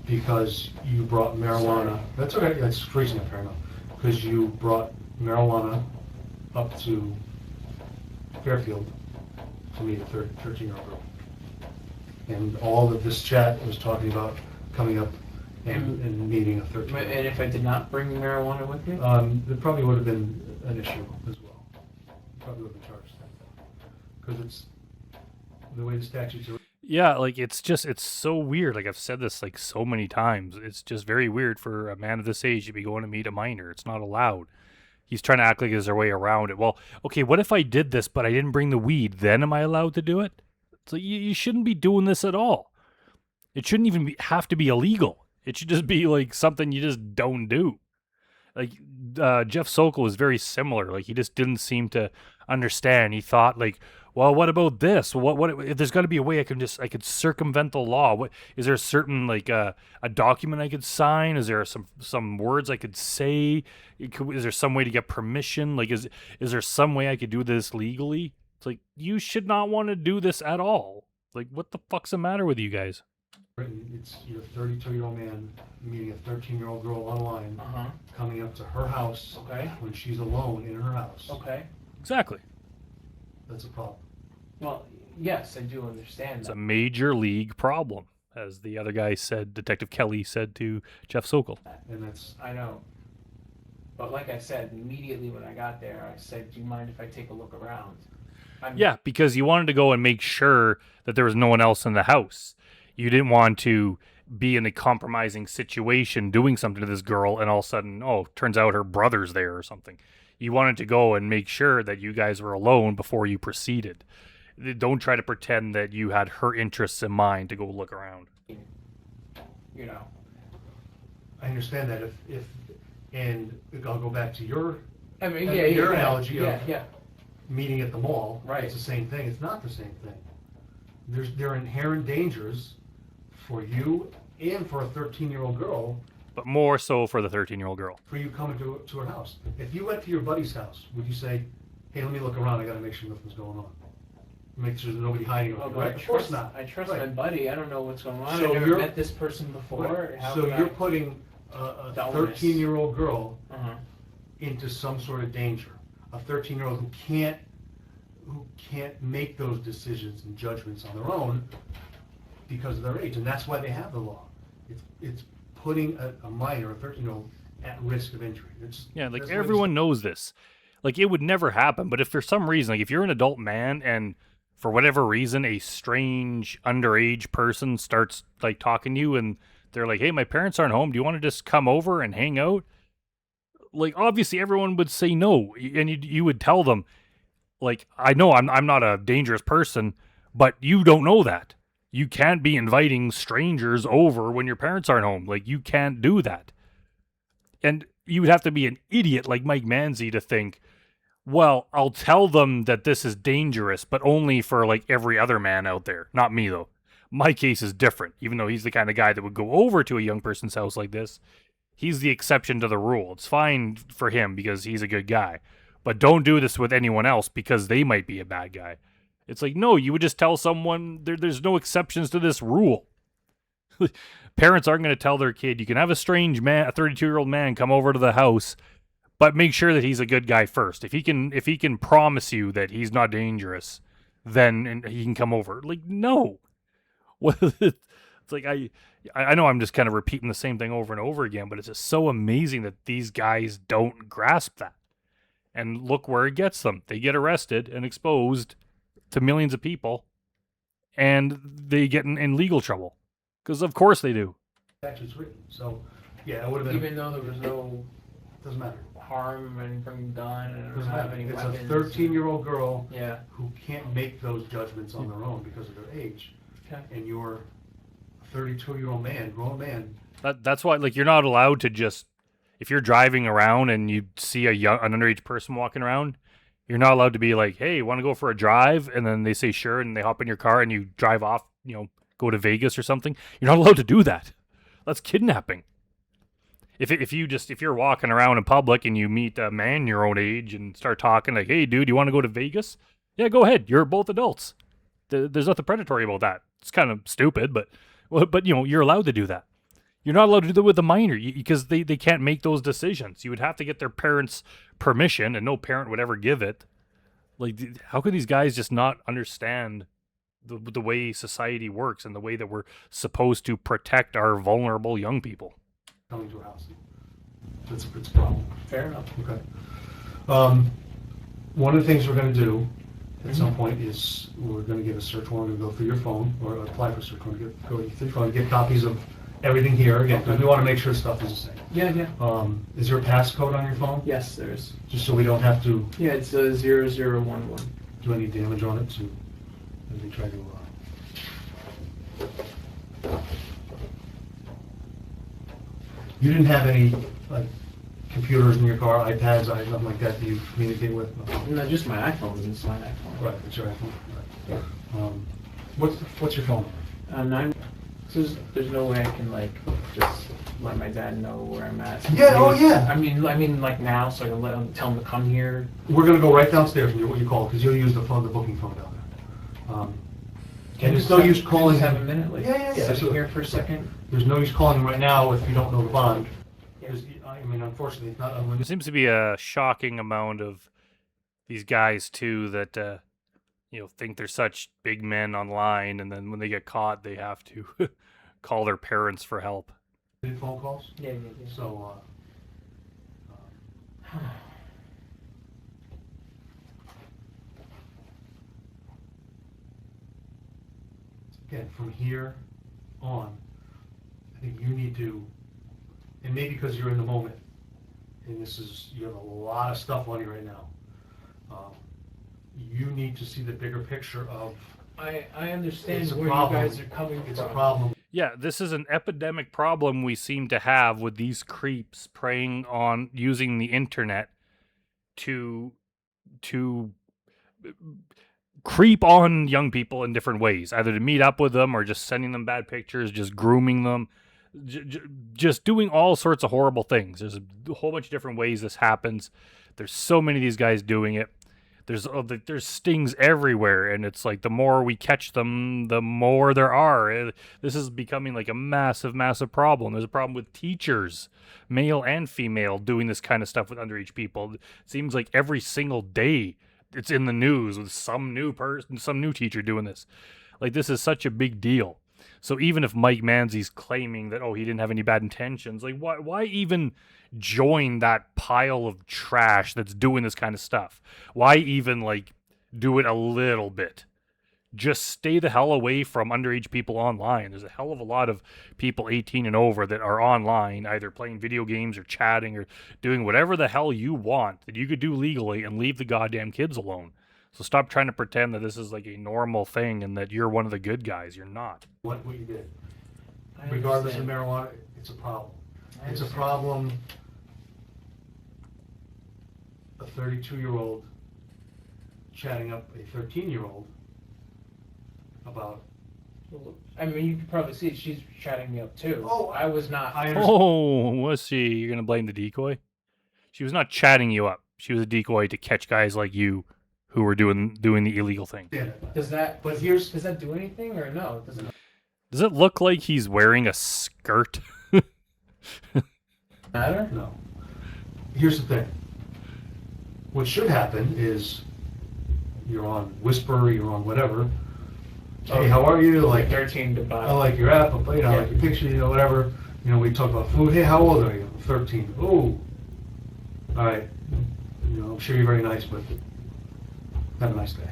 Because you brought marijuana. That's okay. That's freezing up, fair enough. Because you brought marijuana up to Fairfield to meet a 13-year-old girl. And all of this chat was talking about coming up and meeting a 13-year-old. And if I did not bring marijuana with me? It probably would have been an issue as well. Probably would have been charged because it's the way the statutes are. Yeah, like it's so weird. Like I've said this like so many times. It's just very weird for a man of this age to be going to meet a minor. It's not allowed. He's trying to act like there's a way around it. Well, okay, what if I did this but I didn't bring the weed? Then am I allowed to do it? So you shouldn't be doing this at all. It shouldn't even have to be illegal. It should just be like something you just don't do. Like Jeff Sokol was very similar. Like he just didn't seem to understand. He thought like, well, what about this? What if there's got to be a way I could circumvent the law? What is there a certain like a document I could sign? Is there some words I could say? Is there some way to get permission? Like is there some way I could do this legally? It's like you should not want to do this at all. Like what the fuck's the matter with you guys? It's your 32-year-old man meeting a 13-year-old girl online, coming up to her house when she's alone in her house. Okay. Exactly. That's a problem. Well, yes, I do understand It's that. a major league problem, as the other guy said, Detective Kelly said to Jeff Sokol. And that's... I know. But like I said, immediately when I got there, I said, do you mind if I take a look around? Yeah, because you wanted to go and make sure that there was no one else in the house. You didn't want to be in a compromising situation doing something to this girl and all of a sudden, oh, turns out her brother's there or something. You wanted to go and make sure that you guys were alone before you proceeded. Don't try to pretend that you had her interests in mind to go look around. You know. I understand that and I'll go back to your your analogy of yeah. meeting at the mall. Right. It's the same thing. It's not the same thing. There are inherent dangers for you and for a 13-year-old girl. But more so for the 13-year-old girl. For you coming to her house. If you went to your buddy's house, would you say, hey, let me look around, I got to make sure nothing's going on? Make sure there's nobody hiding over Well, there. Of course not. I trust my buddy. I don't know what's going on. So I've never met this person before. Right. So you're putting a 13-year-old girl into some sort of danger. A 13-year-old who can't make those decisions and judgments on their own because of their age. And that's why they have the law. It's putting a minor, a 13-year-old, at risk of injury. Like everyone knows this. Like it would never happen, but if for some reason, like if you're an adult man and for whatever reason a strange underage person starts like talking to you and they're like, hey, my parents aren't home, do you want to just come over and hang out? Like obviously everyone would say no, and you would tell them, like, I know I'm not a dangerous person, but you don't know that. You can't be inviting strangers over when your parents aren't home. Like, you can't do that. And you would have to be an idiot like Mike Manzi to think, well, I'll tell them that this is dangerous, but only for, like, every other man out there. Not me, though. My case is different. Even though he's the kind of guy that would go over to a young person's house like this, he's the exception to the rule. It's fine for him because he's a good guy. But don't do this with anyone else because they might be a bad guy. It's like, no, you would just tell someone there's no exceptions to this rule. Parents aren't going to tell their kid, you can have a strange man, a 32-year-old man come over to the house, but make sure that he's a good guy first. If he can promise you that he's not dangerous, then he can come over. Like, no. It's like, I know I'm just kind of repeating the same thing over and over again, but it's just so amazing that these guys don't grasp that. And look where it gets them. They get arrested and exposed to millions of people, and they get in legal trouble. Because of course they do. Statute's written, so yeah, it would have been. Even though there was no doesn't matter harm and bring gun and doesn't have matter. any It's weapons. a 13-year-old girl Yeah. who can't make those judgments on their own because of their age, and you're a 32-year-old man, grown man. That's why, like, you're not allowed to just, if you're driving around and you see an underage person walking around, you're not allowed to be like, hey, want to go for a drive? And then they say sure, and they hop in your car and you drive off, go to Vegas or something. You're not allowed to do that. That's kidnapping. if you're walking around in public and you meet a man your own age and start talking like, hey dude, you want to go to Vegas? Yeah, go ahead. You're both adults. There's nothing predatory about that. It's kind of stupid, but you're allowed to do that. You're not allowed to do that with a minor because they can't make those decisions. You would have to get their parents' permission, and no parent would ever give it. Like, how can these guys just not understand the way society works and the way that we're supposed to protect our vulnerable young people? Coming to a house. It's a problem. Fair enough. Okay. One of the things we're going to do at some point is we're going to get a search warrant to go through your phone, or apply for a search warrant, go through your phone, get copies of everything here, again, because we want to make sure stuff is the same. Yeah. Is there a passcode on your phone? Yes, there is. Just so we don't have to Yeah, it's 0011. do any damage on it as we try to... You didn't have any, like, computers in your car, iPads, nothing like that you communicate with? No, just my iPhone. It's my iPhone. Right, it's your iPhone. Right. Yeah. What's your phone number? There's no way I can just let my dad know where I'm at. Yeah, oh yeah. I mean like now, so I can tell him to come here. We're gonna go right downstairs and do what you call, because you'll use the booking phone down there. And there's no use calling Just him. have a minute, sitting here for a second. There's no use calling him right now if you don't know the bond. Because, I mean, unfortunately, it's not There unlimited. seems to be a shocking amount of these guys too that think they're such big men online, and then when they get caught, they have to call their parents for help. Phone calls. Yeah. So, again, from here on, I think you need to, and maybe because you're in the moment, and you have a lot of stuff on you right now, you need to see the bigger picture of... I understand It's a where problem. you guys are coming It's from. a problem. Yeah, this is an epidemic problem we seem to have with these creeps preying on using the internet to creep on young people in different ways, either to meet up with them or just sending them bad pictures, just grooming them, just doing all sorts of horrible things. There's a whole bunch of different ways this happens. There's so many of these guys doing it. There's stings everywhere, and it's like the more we catch them, the more there are. This is becoming like a massive, massive problem. There's a problem with teachers, male and female, doing this kind of stuff with underage people. It seems like every single day it's in the news with some new person, some new teacher doing this. Like, this is such a big deal. So even if Mike Manzi's claiming that, he didn't have any bad intentions, like, why even join that pile of trash that's doing this kind of stuff? Why even, do it a little bit? Just stay the hell away from underage people online. There's a hell of a lot of people 18 and over that are online, either playing video games or chatting or doing whatever the hell you want that you could do legally, and leave the goddamn kids alone. So stop trying to pretend that this is like a normal thing and that you're one of the good guys. You're not. What you did. Regardless of marijuana, it's a problem. It's a problem. A 32-year-old chatting up a 13-year-old about... I mean, you can probably see she's chatting me up too. Oh, I was not. I understand. Oh, was she? You're going to blame the decoy? She was not chatting you up. She was a decoy to catch guys like you who were doing the illegal thing. Yeah. Does that do anything or no? Does it look like he's wearing a skirt? Matter? No. Here's the thing. What should happen is you're on Whisper, you're on whatever. Hey, how are you? Like 13 to 5. I like your app, I like your picture, whatever. We talk about food. Hey, how old are you? 13. Oh, all right. I'm sure you're very nice, but have a nice day.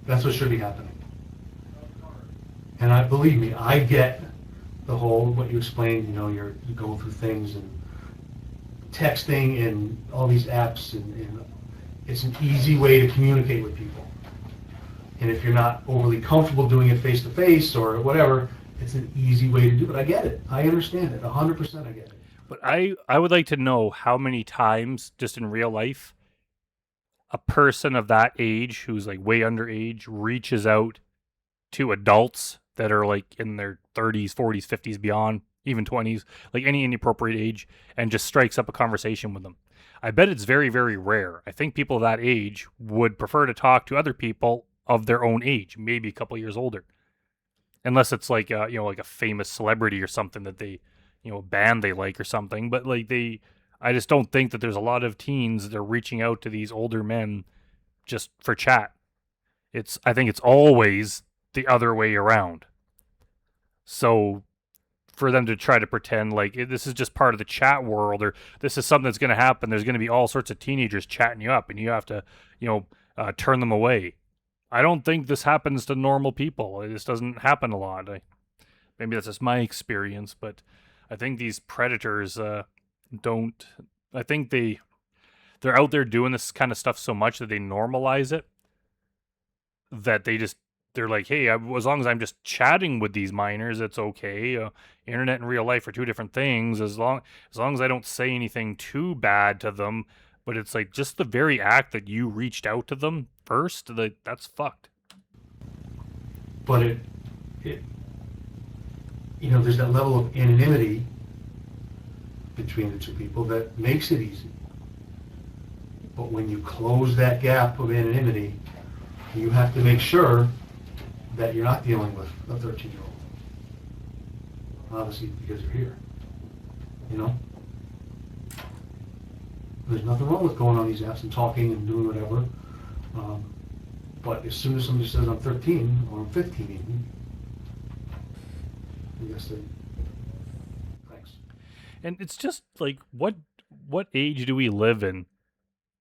That's what should be happening. And believe me, I get the whole, what you explained, you're going through things and texting and all these apps, and it's an easy way to communicate with people. And if you're not overly comfortable doing it face-to-face or whatever, it's an easy way to do it. I get it. I understand it. 100% I get it. But I would like to know how many times, just in real life, a person of that age, who's like way underage, reaches out to adults that are like in their 30s, 40s, 50s, beyond, even 20s, like any inappropriate age, and just strikes up a conversation with them. I bet it's very, very rare. I think people that age would prefer to talk to other people of their own age, maybe a couple years older, unless it's like like a famous celebrity or something that they, a band they like or something. But I just don't think that there's a lot of teens that are reaching out to these older men just for chat. I think it's always the other way around. So for them to try to pretend like this is just part of the chat world, or this is something that's going to happen, there's going to be all sorts of teenagers chatting you up and you have to turn them away. I don't think this happens to normal people. This doesn't happen a lot. Maybe that's just my experience, but I think these predators don't. I think they're out there doing this kind of stuff so much that they normalize it, that they're like, hey, as long as I'm just chatting with these minors, it's okay. Internet and real life are two different things. As long as I don't say anything too bad to them, but it's like just the very act that you reached out to them first, that's fucked. But it there's that level of anonymity between the two people that makes it easy. But when you close that gap of anonymity, you have to make sure that you're not dealing with a 13-year-old. Obviously, because you're here. There's nothing wrong with going on these apps and talking and doing whatever. But as soon as somebody says I'm 13 or I'm 15 even, I guess thanks. And it's just like, what age do we live in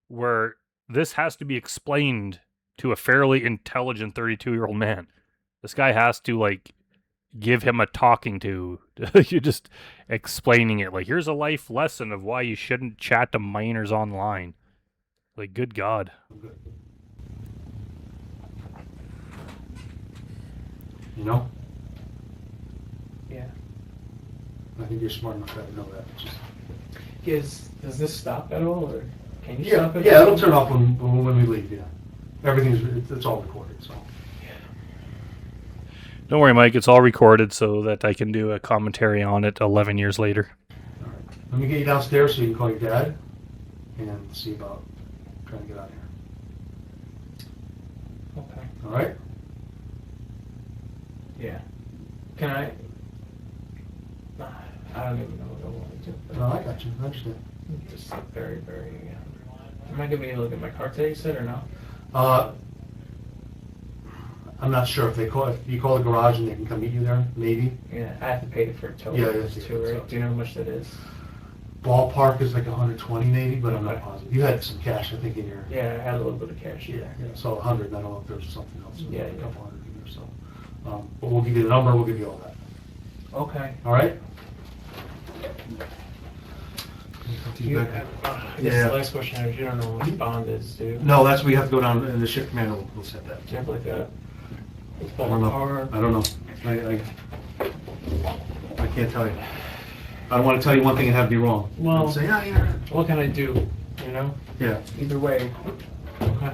where this has to be explained to a fairly intelligent 32-year-old man? This guy has to give him a talking to. You're just explaining it. Like, here's a life lesson of why you shouldn't chat to minors online. Like, good God. Yeah. I think you're smart enough to know that. Does this stop at all, or can you Yeah, stop it? yeah, it'll turn off when we leave. Yeah, it's all recorded. So. Don't worry, Mike. It's all recorded so that I can do a commentary on it 11 years later. All right. Let me get you downstairs so you can call your dad and see about trying to get out of here. Okay. All right? Yeah. Can I? I don't even know what I want to do. No, I got you. I understand. Just very, very. Am I gonna be able to look at my car today? You said or no? I'm not sure if you call the garage and they can come meet you there. Maybe. Yeah, I have to pay for a tow. Yeah, too, right? Do you know how much that is? Ballpark is like 120 maybe, but I'm not Okay. positive. You had some cash, I think, in your. Yeah, I had a little bit of cash. Yeah. So 100. I don't know if there's something else. Yeah, A couple hundred in there. So, but we'll give you the number. We'll give you all that. Okay. All right. I guess the last question is, you don't know what bond is, do you? No, that's we have to go down in the ship command. We'll set that. Do you have like a I don't know. ballpark? I don't know. I can't tell you. I don't want to tell you one thing and have it be wrong. Well- And say, yeah. What can I do? You know? Yeah. Either way. Okay.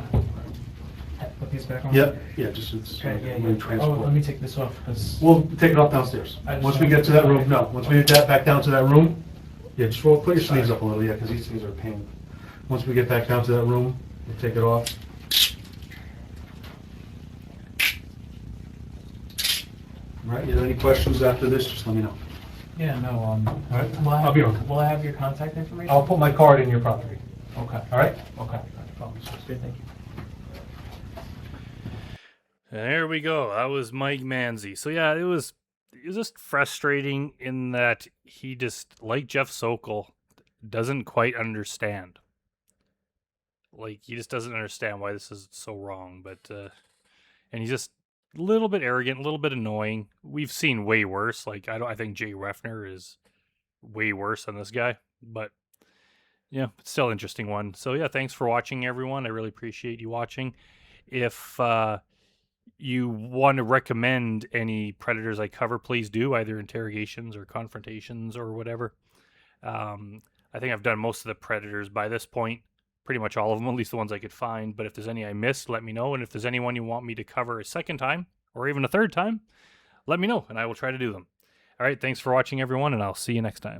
Put these back on? Yeah, just it's Okay, yeah, when yeah. transport. Oh, let me take this off, because... We'll take it off downstairs. I just Once we don't- get to that room, no. Once we get back down to that room, yeah, just put your sleeves up a little, yeah, because these things are a pain. Once we get back down to that room, we'll take it off. All right, you have any questions after this, just let me know. Yeah, no, All right, will I I'll have, be on. will I have your contact information? I'll put my card in your property, Okay. all right? Okay. Good, thank you. There we go. That was Mike Manzi. So yeah, it was just frustrating in that he just, like Jeff Sokol, doesn't quite understand. Like, he just doesn't understand why this is so wrong. But and he's just a little bit arrogant, a little bit annoying. We've seen way worse. Like, I think Jay Refner is way worse than this guy. But yeah, it's still an interesting one. So yeah, thanks for watching, everyone. I really appreciate you watching. If you want to recommend any predators I cover, please do, either interrogations or confrontations or whatever. I think I've done most of the predators by this point, pretty much all of them, at least the ones I could find. But if there's any I missed, let me know. And if there's anyone you want me to cover a second time or even a third time, let me know and I will try to do them. All right, thanks for watching, everyone, and I'll see you next time.